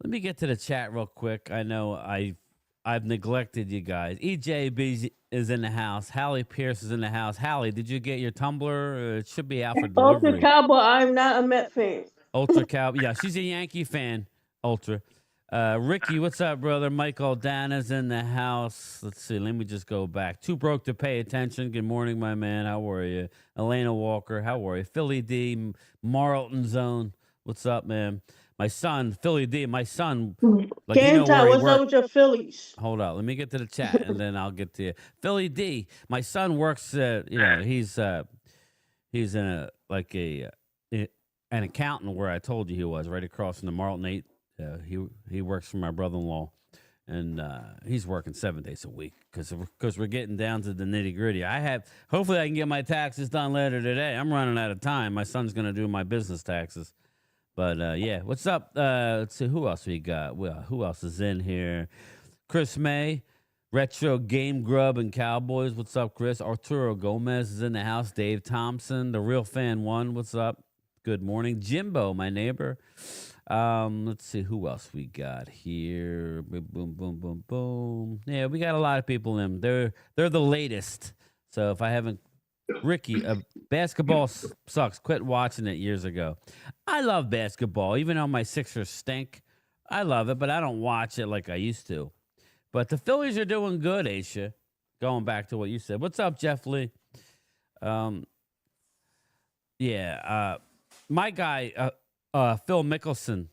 Let me get to the chat real quick. I know I've neglected you guys. EJB is in the house. Hallie Pierce is in the house. Hallie, did you get your tumbler? It should be out for delivery. Cowboy, I'm not a Met fan. Ultra Cow. Yeah, she's a Yankee fan. Ultra. Ricky, what's up, brother? Michael Dana's in the house. Let's see. Let me just go back. Too broke to pay attention. Good morning, my man. How are you? Elena Walker. How are you? Philly D. Marlton Zone. What's up, man? My son, Philly D. My son. Like, Game you know time. where he What's up works. with your Phillies? Hold on. Let me get to the chat, and then I'll get to you. Philly D. My son works. He's in an accountant where I told you he was, right across from the Marlton 8. He works for my brother-in-law, and he's working 7 days a week because we're getting down to the nitty-gritty. Hopefully I can get my taxes done later today. I'm running out of time. My son's going to do my business taxes. But, yeah, what's up? Let's see, who else we got? Well, who else is in here? Chris May, Retro Game Grub and Cowboys. What's up, Chris? Arturo Gomez is in the house. Dave Thompson, the Real Fan 1. What's up? Good morning. Jimbo, my neighbor. Let's see who else we got here. Boom, boom, boom, boom, boom. Yeah, we got a lot of people in. They're the latest. So if I haven't, Ricky, basketball sucks. Quit watching it years ago. I love basketball, even though my Sixers stink. I love it, but I don't watch it like I used to. But the Phillies are doing good, Aisha. Going back to what you said. What's up, Jeff Lee? My guy, Phil Mickelson,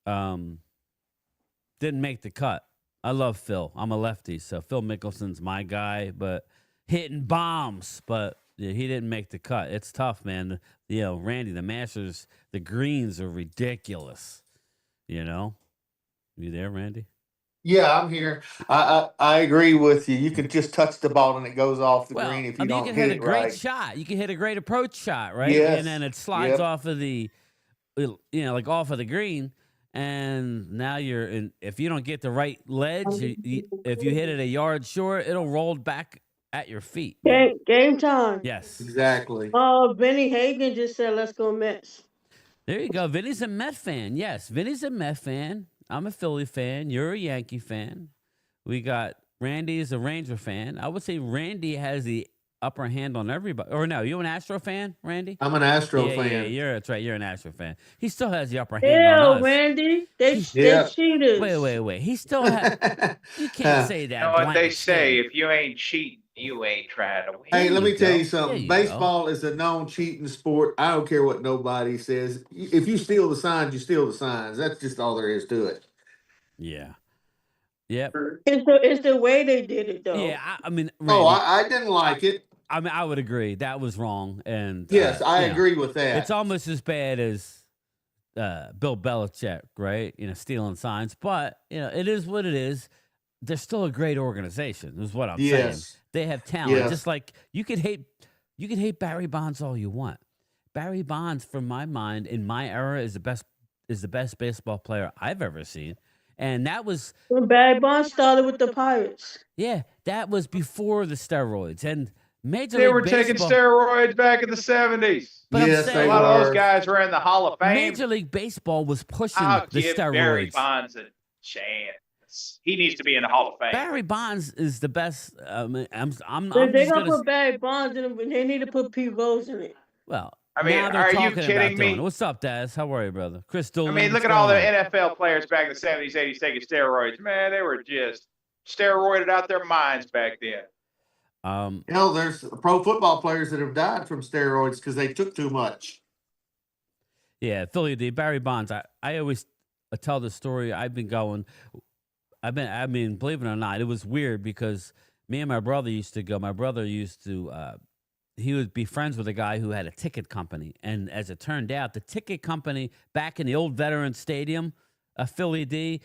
didn't make the cut. I love Phil. I'm a lefty, so Phil Mickelson's my guy, but hitting bombs. But yeah, he didn't make the cut. It's tough, man. Randy, the Masters, the greens are ridiculous. You there, Randy? Yeah, I'm here. I agree with you. You can just touch the ball and it goes off the green if you don't can hit hit it a great right. shot. You can hit a great approach shot, right? Yes. And then it slides off of the, off of the green. And now you're in. If you don't get the right ledge, if you hit it a yard short, it'll roll back at your feet. Game time. Yes. Exactly. Benny Hagan just said, "Let's go Mets." There you go. Vinny's a Met fan. Yes, Vinny's a Met fan. I'm a Philly fan. You're a Yankee fan. We got Randy is a Ranger fan. I would say Randy has the upper hand on everybody. Or no, you an Astro fan, Randy? I'm an Astro fan. Yeah, that's right. You're an Astro fan. He still has the upper hand on us. Randy, they cheated. Wait. He still has. You can't say that. You know what they blank say? statement. If you ain't cheating, you ain't trying to win. Hey, let me tell you There something. you Baseball is a non-cheating sport. I don't care what nobody says. If you steal the signs, you steal the signs. That's just all there is to it. Yeah. Yep. It's the way they did it, though. Yeah, I mean, Oh, Randy, I didn't like it. I mean, I would agree that was wrong, and Yes, I agree with that. it's almost as bad as Bill Belichick, right? Stealing signs, but it is what it is. They're still a great organization. Is what I'm saying. They have talent, just like you could hate Barry Bonds all you want. Barry Bonds, from my mind, in my era, is the best baseball player I've ever seen. And that was when Barry Bonds started with the Pirates. Yeah, that was before the steroids. And They were taking steroids back in the 70s. But yes, a lot of those guys were in the Hall of Fame. Major League Baseball was pushing I'll the give steroids. Barry Bonds a chance. He needs to be in the Hall of Fame. Barry Bonds is the best. I'm They're just gonna put Barry Bonds in it, but they need to put Pete Rose in it. Well, I mean, now they're are you talking kidding about doing me? it. What's up, Daz? How are you, brother? Chris Dooley. I mean, look at all the NFL players back in the 70s, 80s taking steroids. Man, they were just steroided out their minds back then. There's pro football players that have died from steroids because they took too much. Yeah, Philly D. Barry Bonds. I always tell the story. I mean, believe it or not, it was weird because me and my brother used to go. My brother used to, he would be friends with a guy who had a ticket company. And as it turned out, the ticket company back in the old Veterans Stadium, Philly D,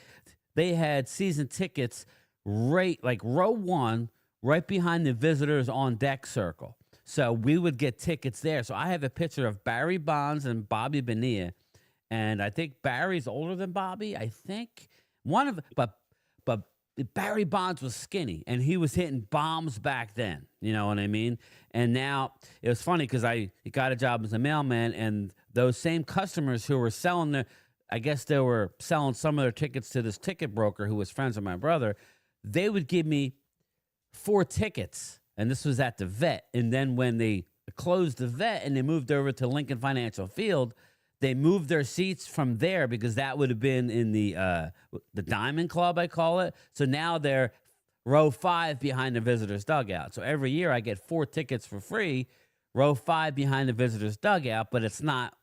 they had season tickets right, like row one, right behind the visitors on deck circle. So we would get tickets there. So I have a picture of Barry Bonds and Bobby Bonilla. And I think Barry's older than Bobby. I think but Barry Bonds was skinny and he was hitting bombs back then. You know what I mean? And now it was funny because I got a job as a mailman, and those same customers who were selling I guess they were selling some of their tickets to this ticket broker who was friends with my brother. They would give me 4 tickets, and this was at the vet. And then when they closed the vet and they moved over to Lincoln Financial Field, they moved their seats from there because that would have been in the Diamond Club, I call it. So now they're row 5 behind the visitors' dugout. So every year I get 4 tickets for free, row 5 behind the visitors' dugout, but it's not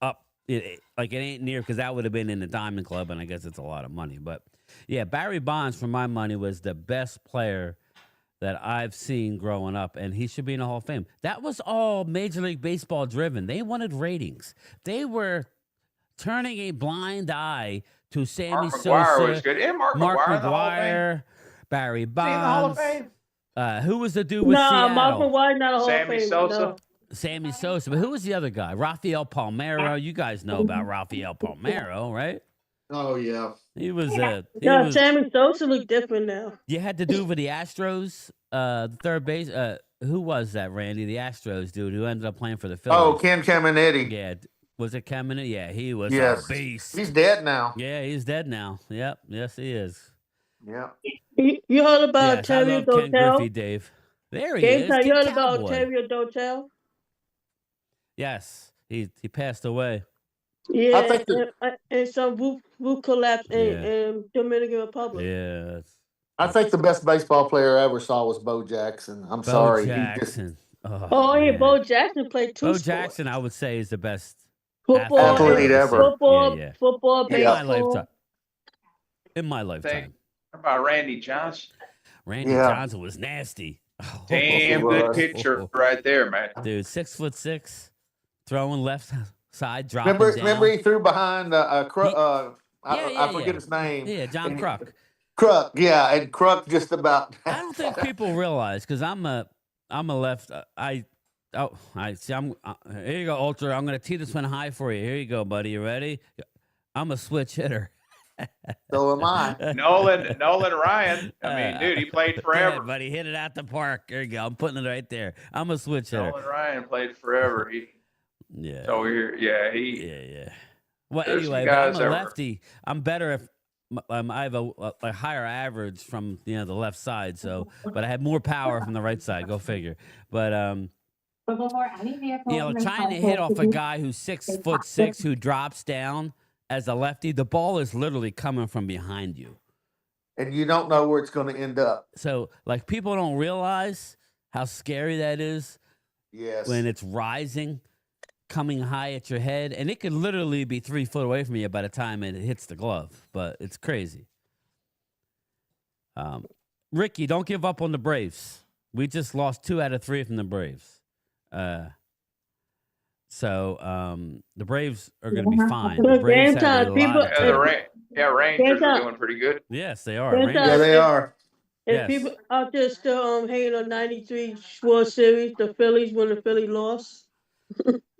up. It ain't near because that would have been in the Diamond Club, and I guess it's a lot of money. But yeah, Barry Bonds, for my money, was the best player that I've seen growing up, and he should be in the Hall of Fame. That was all Major League Baseball driven. They wanted ratings. They were turning a blind eye to Sammy Mark McGwire was Sosa, good. And Mark Mark McGwire in the Hall of Fame. McGwire, Barry Is he in the Hall of Bonds. Fame? Who was the dude with No, Seattle? Mark McGwire not a Hall Sammy of Fame. Sosa. No. Sammy Sosa. But who was the other guy? Rafael Palmeiro. You guys know about Rafael Palmeiro, right? Oh yeah. He was No, Sammy Sosa look different now. You had to do with the Astros, the third base. Who was that, Randy? The Astros dude who ended up playing for the Phillies. Oh, Ken Caminetti. Yeah, was it Caminiti? Yeah, he was Yes. a beast. He's dead now. Yeah, he's dead now. Yep, yes he is. Yeah. You heard about Yes, I Ontario love Ken Dotel? Griffey, Dave. There he Game is. time, you Kid heard about Cowboy. Ontario Dotel? Yes, he passed away. Yeah, I think and some roof collapse Yeah. in Dominican Republic. Yeah, I think the best baseball player I ever saw was Bo Jackson. I'm Bo sorry. Jackson. Oh, yeah, man. Bo Jackson played 2 Bo sports. Jackson, I would say, is the best Football, Athlete ever. Football, Yeah. football, In my baseball. lifetime. In my lifetime. How about Randy Johnson? Randy Yeah. Johnson was nasty. Damn good pitcher right there, man. Dude, 6'6", throwing left side, dropping down. Remember he threw behind I forget his name. Yeah, John And- Kruk. Kruk, yeah, and Kruk just about. I don't think people realize because I'm a left. I see. Here you go, Ultra. I'm gonna tee this one high for you. Here you go, buddy. You ready? I'm a switch hitter. So am I. Nolan Ryan. I mean, dude, he played forever. Yeah, buddy, hit it out the park. There you go. I'm putting it right there. I'm a switch hitter. Nolan Ryan played forever. Yeah. So Yeah. Well, There's some anyway, but I'm guys a that were- lefty. I'm better if I have a higher average from the left side. So, but I have more power from the right side. Go figure. But trying to hit off a guy who's 6'6" who drops down as a lefty, the ball is literally coming from behind you. And you don't know where it's going to end up. So, like, people don't realize how scary that is Yes. when it's rising, coming high at your head, and it could literally be 3 foot away from you by the time it hits the glove. But it's crazy. Ricky, don't give up on the Braves. We just lost 2 out of 3 from the Braves. So the Braves are going to be fine. The Look, Braves game have a time, lot people- of- Rangers are doing pretty good. Yes, they are. Game Rangers- time. Yeah, they are. If Yes. people out there still hating on 93 World Series, the Phillies when the Philly lost.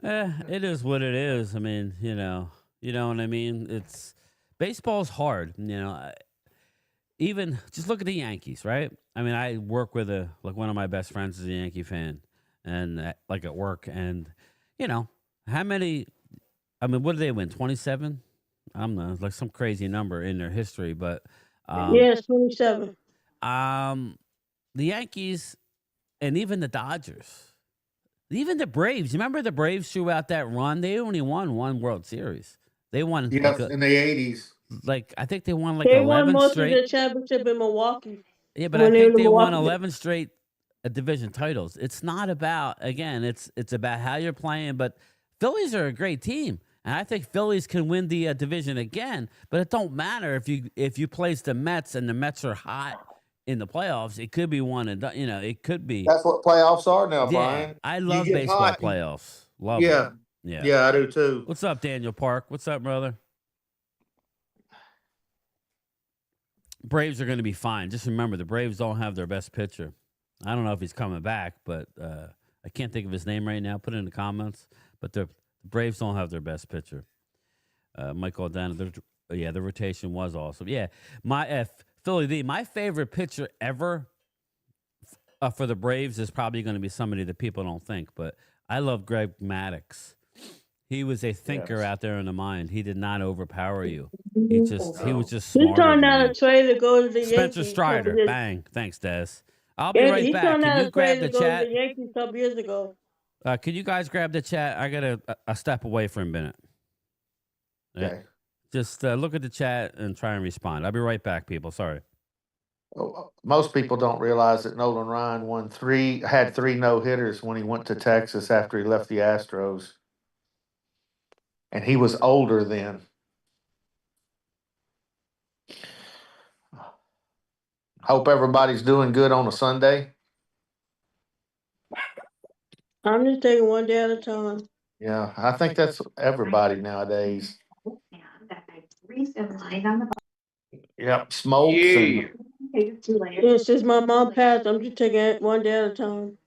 It is what it is. I mean, you know what I mean? It's baseball's hard, even just look at the Yankees, right? I mean, I work with one of my best friends is a Yankee fan and like at work and how many what did they win? 27? I don't know, like some crazy number in their history, but Yes, 27. the Yankees and even the Dodgers, even the Braves. You remember the Braves threw out that run? They only won 1 World Series. They won Yes, in the 80s. I think they won They won 11 most straight. of the championship in Milwaukee. Yeah, but I when they think were they won Milwaukee. 11 straight division titles. It's not about it's about how you're playing. But Phillies are a great team, and I think Phillies can win the division again. But it don't matter if you place the Mets and the Mets are hot in the playoffs. It could be one and done. It could be. That's what playoffs are now, Yeah, Brian. I You love get baseball hot. playoffs. Love Yeah. them. Yeah. Yeah, I do too. What's up, Daniel Park? What's up, brother? Braves are going to be fine. Just remember, the Braves don't have their best pitcher. I don't know if he's coming back, but I can't think of his name right now. Put it in the comments. But the Braves don't have their best pitcher. Michael Dana, the rotation was awesome. Yeah, my Philly D, my favorite pitcher ever for the Braves is probably going to be somebody that people don't think, but I love Greg Maddux. He was a thinker out there in the mind. He did not overpower you. He was just He's smart. turned down a trade to go to the Yankees. Spencer Strider, couple years- bang. Thanks, Des. I'll be Yeah, right he back. turned Can down you a grab trade the to go to chat? the Yankees a couple years ago. Can you guys grab the chat? I got to step away for a minute. Okay. Just look at the chat and try and respond. I'll be right back, people. Sorry. Most people don't realize that Nolan Ryan had three no-hitters when he went to Texas after he left the Astros. And he was older then. Hope everybody's doing good on a Sunday. I'm just taking one day at a time. Yeah, I think that's everybody nowadays. Yep, smokes Yeah. and Yeah, since my mom passed, I'm just taking it one day at a time.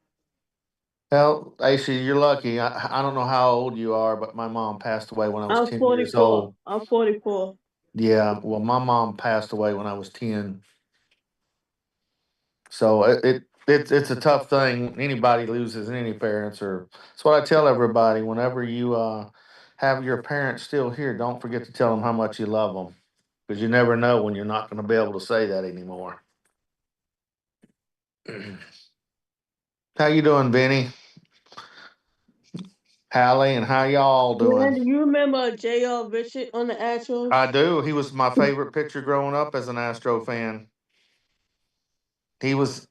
hell, Lacy, you're lucky. I don't know how old you are, but my mom passed away when I was I'm 10 years 44. old. I'm 44. Yeah, well, my mom passed away when I was 10. So it's a tough thing. Anybody loses any parents, or that's what I tell everybody. Whenever you have your parents still here, don't forget to tell them how much you love them, because you never know when you're not going to be able to say that anymore. How you doing, Benny? Hallie, and how y'all Man, doing? do you remember J.R. Richard on the Astros? I do. He was my favorite pitcher growing up as an Astro fan. He was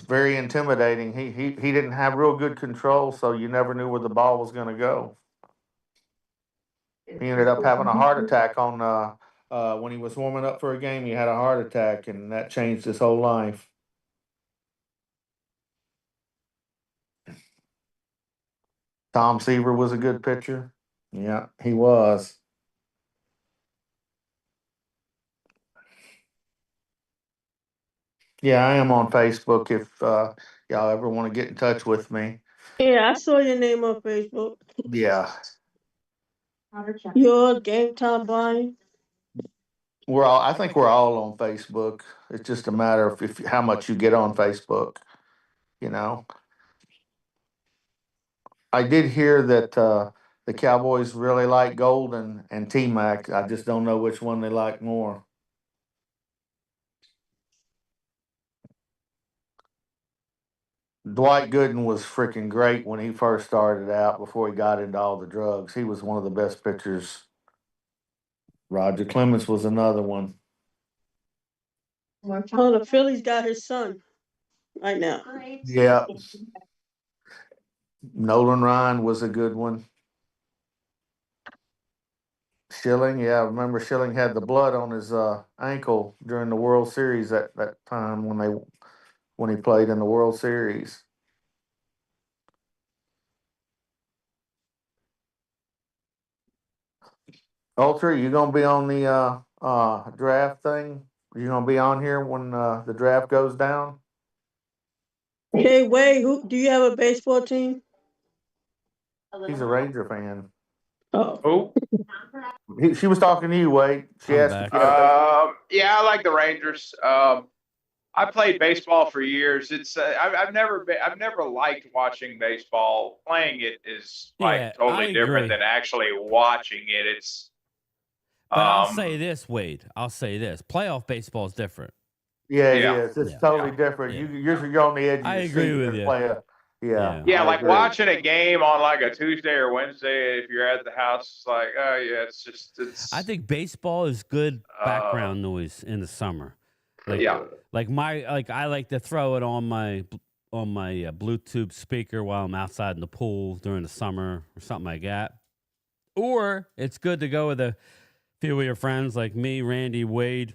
very intimidating. He didn't have real good control, so you never knew where the ball was going to go. He ended up having a heart attack on when he was warming up for a game. He had a heart attack, and that changed his whole life. Tom Seaver was a good pitcher. Yeah, he was. Yeah, I am on Facebook if y'all ever want to get in touch with me. Yeah, I saw your name on Facebook. Yeah. Your Gametime Brian. I think we're all on Facebook. It's just a matter of how much you get on Facebook, you know. I did hear that the Cowboys really like Golden and T-Mac. I just don't know which one they like more. Dwight Gooden was freaking great when he first started out before he got into all the drugs. He was one of the best pitchers. Roger Clemens was another one. Oh, the Phillies got his son right now. Yeah. Nolan Ryan was a good one. Schilling, yeah, I remember Schilling had the blood on his ankle during the World Series that time when he played in the World Series. Ultra, you gonna be on the draft thing? You gonna be on here when the draft goes down? Hey, Wade, do you have a baseball team? He's a Ranger fan. Oh. She was talking to you, Wade. She I'm asked back. if you had a baseball. Yeah, I like the Rangers. I played baseball for years. It's I've never liked watching baseball. Playing it is like Yeah, totally I different agree. than actually watching it. It's But I'll say this, Wade. I'll say this. Playoff baseball is different. Yeah, it Yeah. is. It's Yeah. totally different. Yeah. You're on the edge of I your agree seat with and you. play Yeah. Yeah, I like agree. watching a game on like a Tuesday or Wednesday if you're at the house, it's like, oh yeah, it's I think baseball is good background noise in the summer. Like, yeah. Like I like to throw it on my Bluetooth speaker while I'm outside in the pool during the summer or something like that. Or it's good to go with a few of your friends like me, Randy, Wade.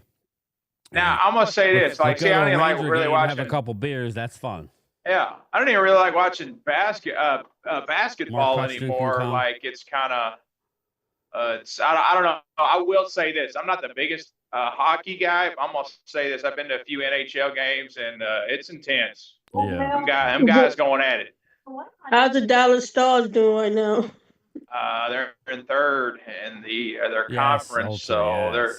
Now I'm gonna say this, like, see, I don't even like really watching. Have a couple beers. That's fun. Yeah, I don't even really like watching basketball Mark Hudson can anymore. come. Like it's kind of, I don't know. I will say this: I'm not the biggest hockey guy. But I'm gonna say this: I've been to a few NHL games, and it's intense. Yeah. Them guys going at it. How's the Dallas Stars doing right now? They're in third in their Yes, conference, Ultra, so yes. they're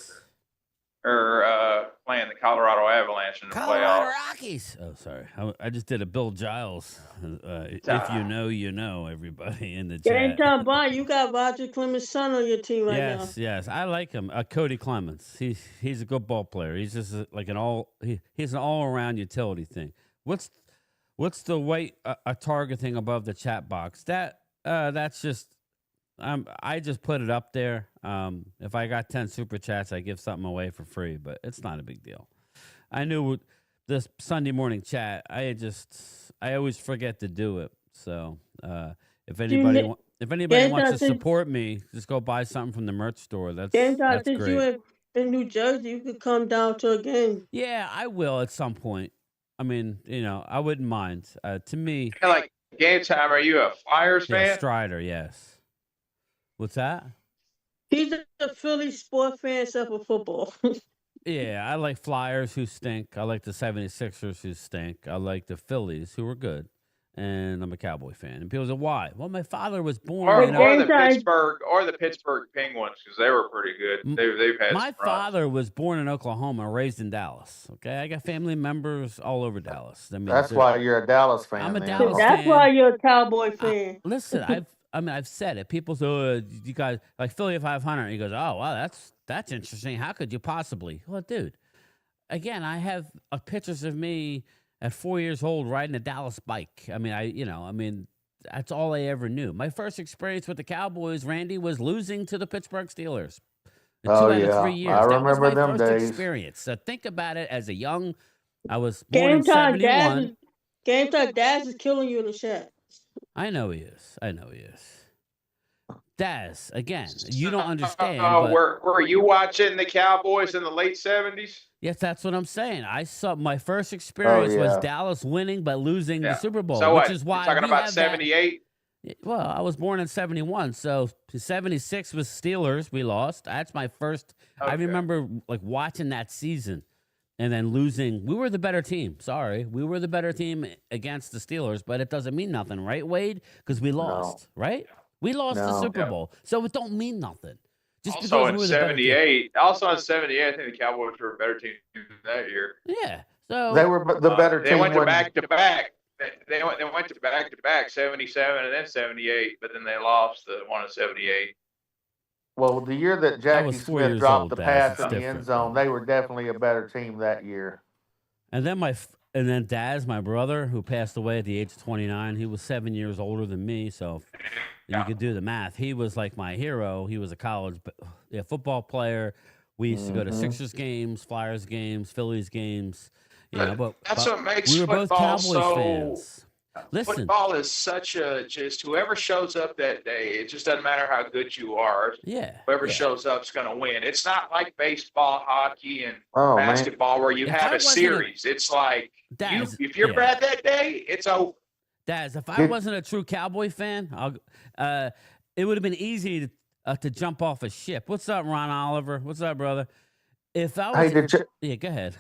playing the Colorado Avalanche in the Colorado playoffs. Rockies. Oh, sorry. I just did a Bill Giles. If you know, you know, everybody in the chat. Gametime Brian, you got Roger Clemens' son on your team right now. Yes. I like him. Cody Clemens. He's a good ball player. He's just like he's an all around utility thing. What's the white a target thing above the chat box? That's just I just put it up there. If I got 10 super chats, I give something away for free, but it's not a big deal. I knew this Sunday morning chat. I always forget to do it. So if anybody wants to support me, just go buy something from the merch store. That's since great. you in New Jersey, you could come down to a game. Yeah, I will at some point. I mean, I wouldn't mind. To me, And like Gametime, are you a Flyers yeah, fan? Strider, yes. What's that? He's a Philly sports fan except for football. Yeah, I like Flyers who stink. I like the 76ers who stink. I like the Phillies who are good. And I'm a Cowboy fan. And people say, why? Well, my father was born Or in the Pittsburgh Penguins, because they were pretty good. They've had my some runs. father was born in Oklahoma, raised in Dallas. Okay, I got family members all over Dallas. I mean, That's why you're a Dallas fan. I'm a then. Dallas That's fan. why you're a Cowboy fan. Listen, I've said it. People say, you guys like Philly 500. He goes, oh wow, that's interesting. How could you possibly? Well, dude, again, I have pictures of me at 4 years old riding a Dallas bike. I mean, that's all I ever knew. My first experience with the Cowboys, Randy, was losing to the Pittsburgh Steelers. In 2 out of 3 years. I That was remember my them first days. experience. So think about it as a young. I was born in 71. Gametime Daz is killing you in the chat. I know he is. Daz, again, you don't understand. Were you watching the Cowboys in the late 70s? Yes, that's what I'm saying. I saw my first experience was Dallas winning but losing the Super Bowl, which is why you're talking about 78. Well, I was born in 71, so 76 was Steelers. We lost. That's my first. Okay. I remember like watching that season and then losing. We were the better team. Sorry, we were the better team against the Steelers, but it doesn't mean nothing, right, Wade? Because we lost, right? We lost the Super Bowl, so it don't mean nothing. Just also in 78, I think the Cowboys were a better team that year. Yeah, so they were the better team. They went to back to back. They went to back to back 77 and then 78, but then they lost the one in 78. Well, the year that Jackie Smith dropped the pass in the end zone, they were definitely a better team that year. And then Daz, my brother, who passed away at the age of 29, he was 7 years older than me, so you could do the math. He was like my hero. He was a college football player. We used to go to Sixers games, Flyers games, Phillies games. But that's what makes we were both football Cowboys fans. Listen, football is such just whoever shows up that day. It just doesn't matter how good you are. Yeah, whoever shows up is going to win. It's not like baseball, hockey, and basketball where you have a series. It's like if you're bad that day, it's over. Daz, if I wasn't a true Cowboy fan, it would have been easy to jump off a ship. What's up, Ron Oliver? What's up, brother? If I was, go ahead.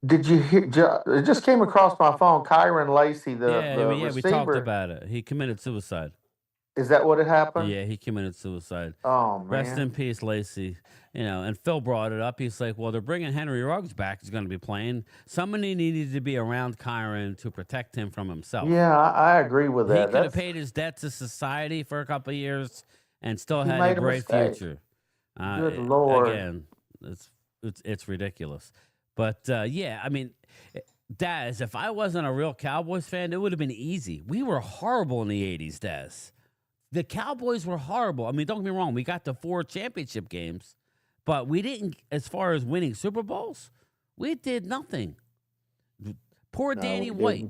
Did you hear? It just came across my phone. Kyren Lacy, the receiver. We talked about it. He committed suicide. Is that what had happened? Yeah, he committed suicide. Oh man! Rest in peace, Lacy. And Phil brought it up. He's like, "Well, they're bringing Henry Ruggs back. He's going to be playing. Somebody needed to be around Kyren to protect him from himself." Yeah, I agree with that. He could have paid his debt to society for a couple of years and still had a great future. Good Lord! Again, it's ridiculous. But, I mean, Daz, if I wasn't a real Cowboys fan, it would have been easy. We were horrible in the 80s, Daz. The Cowboys were horrible. I mean, don't get me wrong. We got to 4 championship games, but we didn't, as far as winning Super Bowls, we did nothing. Poor Danny White.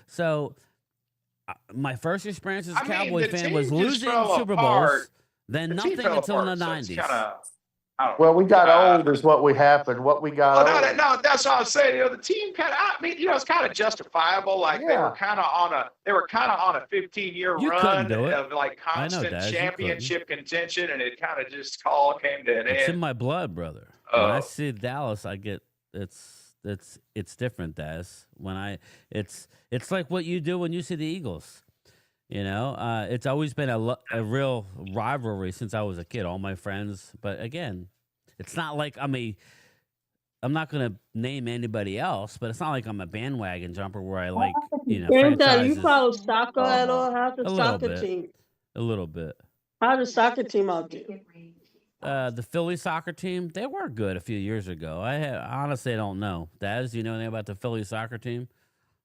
So my first experience as a Cowboy fan was losing Super Bowls, then nothing until the 90s. Well, we got old is what happened. What we got old. No, that's what I was saying. The team kind of, it's kind of justifiable. Like they were kind of on a 15-year run of like constant championship contention, and it kind of just all came to an end. It's in my blood, brother. When I see Dallas, I get it's different, Daz. It's like what you do when you see the Eagles. It's always been a real rivalry since I was a kid. All my friends, but again, it's not like I'm not going to name anybody else, but it's not like I'm a bandwagon jumper where I like, franchises. You follow soccer at all? How's the soccer team? A little bit. How's the soccer team out there? The Philly soccer team, they were good a few years ago. Honestly, I don't know. Daz, do you know anything about the Philly soccer team?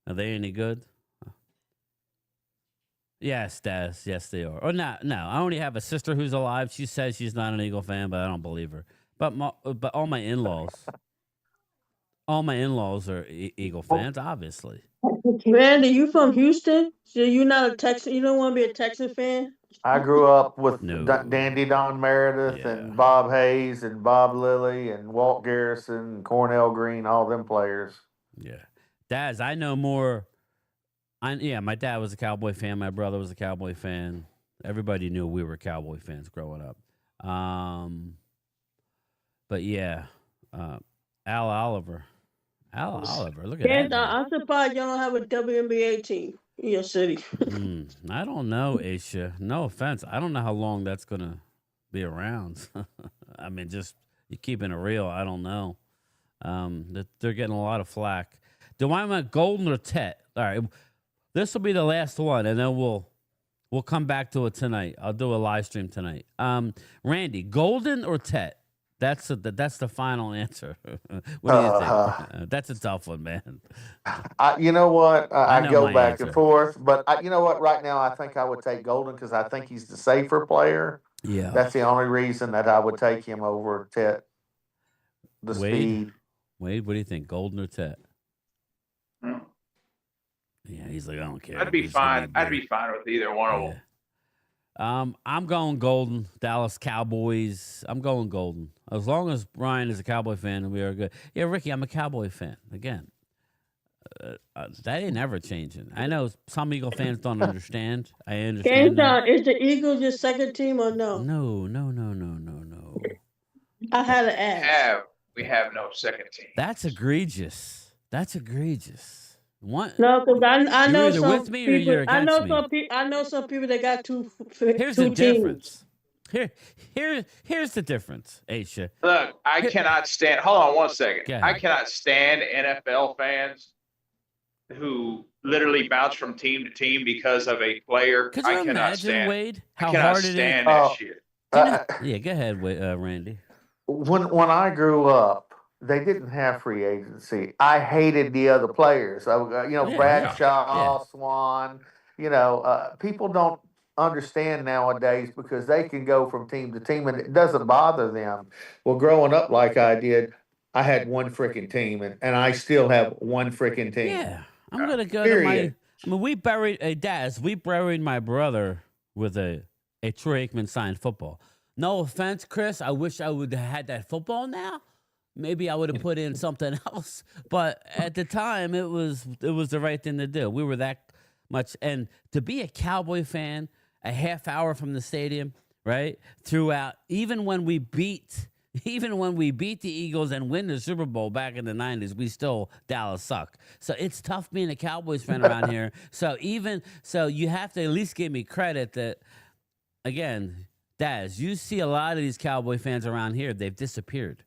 Are they any good? Yes, Daz. Yes, they are. Or no. I only have a sister who's alive. She says she's not an Eagle fan, but I don't believe her. But all my in-laws are Eagle fans, obviously. Randy, you from Houston? So you not a Texan? You don't want to be a Texan fan? I grew up with No. Dandy Don Meredith Yeah. and Bob Hayes and Bob Lilly and Walt Garrison and Cornell Green, all them players. Yeah. Daz, I know more. My dad was a Cowboy fan. My brother was a Cowboy fan. Everybody knew we were Cowboy fans growing up. But yeah, Al Oliver. Look at that. I'm surprised y'all don't have a WNBA team in your city. I don't know, Aisha. No offense. I don't know how long that's going to be around. I mean, just you keeping it real. I don't know. They're getting a lot of flack. Do I want Golden or Tet? All right. This will be the last one, and then we'll come back to it tonight. I'll do a live stream tonight. Randy, Golden or Tet? That's the final answer. What do you think? That's a tough one, man. You know what? I know go my back answer. and forth, but you know what? Right now, I think I would take Golden because I think he's the safer player. Yeah. That's the only reason that I would take him over Tet. The Wade? speed. Wade, what do you think? Golden or Tet? Hmm. Yeah, he's like, I don't care. I'd be He's gonna fine. I'd be fine with either one of them. I'm going Golden. Dallas Cowboys. I'm going Golden. As long as Brian is a Cowboy fan, we are good. Yeah, Ricky, I'm a Cowboy fan. Again, that ain't ever changing. I know some Eagle fans don't understand. I understand. Is the Eagles your second team or no? No. I had to ask. We have no second team. That's egregious. What? No, because I know either some with me or people. you're I know against me. I know some people that got two. Here's two the teams. difference. Here's the difference, Aisha. Look, I cannot stand. Hold on one second. Go ahead. I cannot stand NFL fans who literally bounce from team to team because of a player. Could I you cannot imagine, stand. Wade, I how cannot hard it is? stand that shit. Yeah, go ahead, Randy. When I grew up, they didn't have free agency. I hated the other players. Bradshaw, Swan. People don't understand nowadays because they can go from team to team and it doesn't bother them. Well, growing up like I did, I had one freaking team and I still have one freaking team. Yeah, I'm gonna go Period. to my. We buried my brother with a Troy Aikman signed football. No offense, Chris. I wish I would have had that football now. Maybe I would have put in something else. But at the time, it was the right thing to do. We were that much. And to be a Cowboy fan, a half hour from the stadium, right? Throughout, even when we beat the Eagles and win the Super Bowl back in the 90s, we still Dallas suck. So it's tough being a Cowboys fan around here. So you have to at least give me credit that, again, Daz, you see a lot of these Cowboy fans around here, they've disappeared.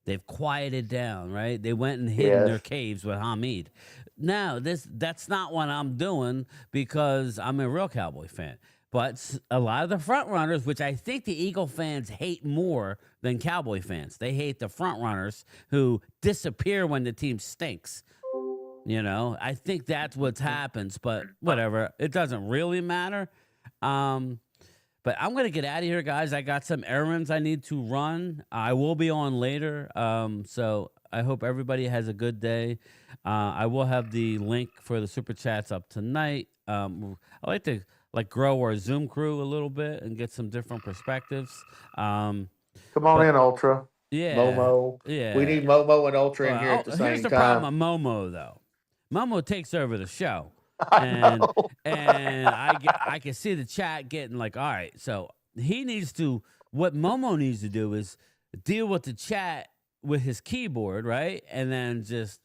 They've quieted down, right? They went and hid in their caves with Hamid. Now, that's not what I'm doing because I'm a real Cowboy fan. But a lot of the front runners, which I think the Eagle fans hate more than Cowboy fans, they hate the front runners who disappear when the team stinks. I think that's what happens, but whatever. It doesn't really matter. But I'm going to get out of here, guys. I got some errands I need to run. I will be on later. So I hope everybody has a good day. I will have the link for the Super Chats up tonight. I like to grow our Zoom crew a little bit and get some different perspectives. Come on in, Ultra. Yeah. Momo. Yeah. We need Momo and Ultra in here at the same time. Here's the problem with Momo, though. Momo takes over the show. And I can see the chat getting all right. So what Momo needs to do is deal with the chat with his keyboard, right? And then just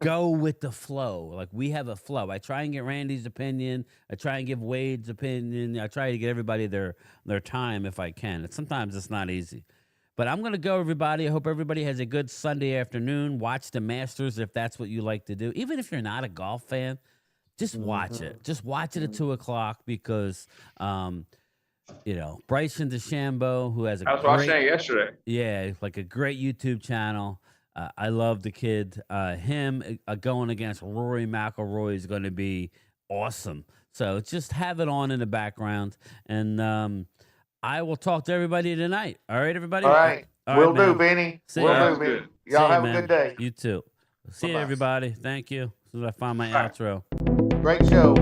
go with the flow. We have a flow. I try and get Randy's opinion. I try and give Wade's opinion. I try to get everybody their time if I can. Sometimes it's not easy. But I'm going to go, everybody. I hope everybody has a good Sunday afternoon. Watch the Masters if that's what you like to do. Even if you're not a golf fan, just watch it. Just watch it at 2:00 because, Bryson DeChambeau, who has I was watching it yesterday. Yeah, a great YouTube channel. I love the kid. Him going against Rory McIlroy is going to be awesome. So just have it on in the background, and I will talk to everybody tonight. All right, everybody? All right. All Will right, do, man. Benny. See Will ya. do, Sounds Benny. good. See Y'all ya, have man. a good day. You too. See you, Bye-bye. everybody. Thank you. As soon as I find my Bye. outro. Great show.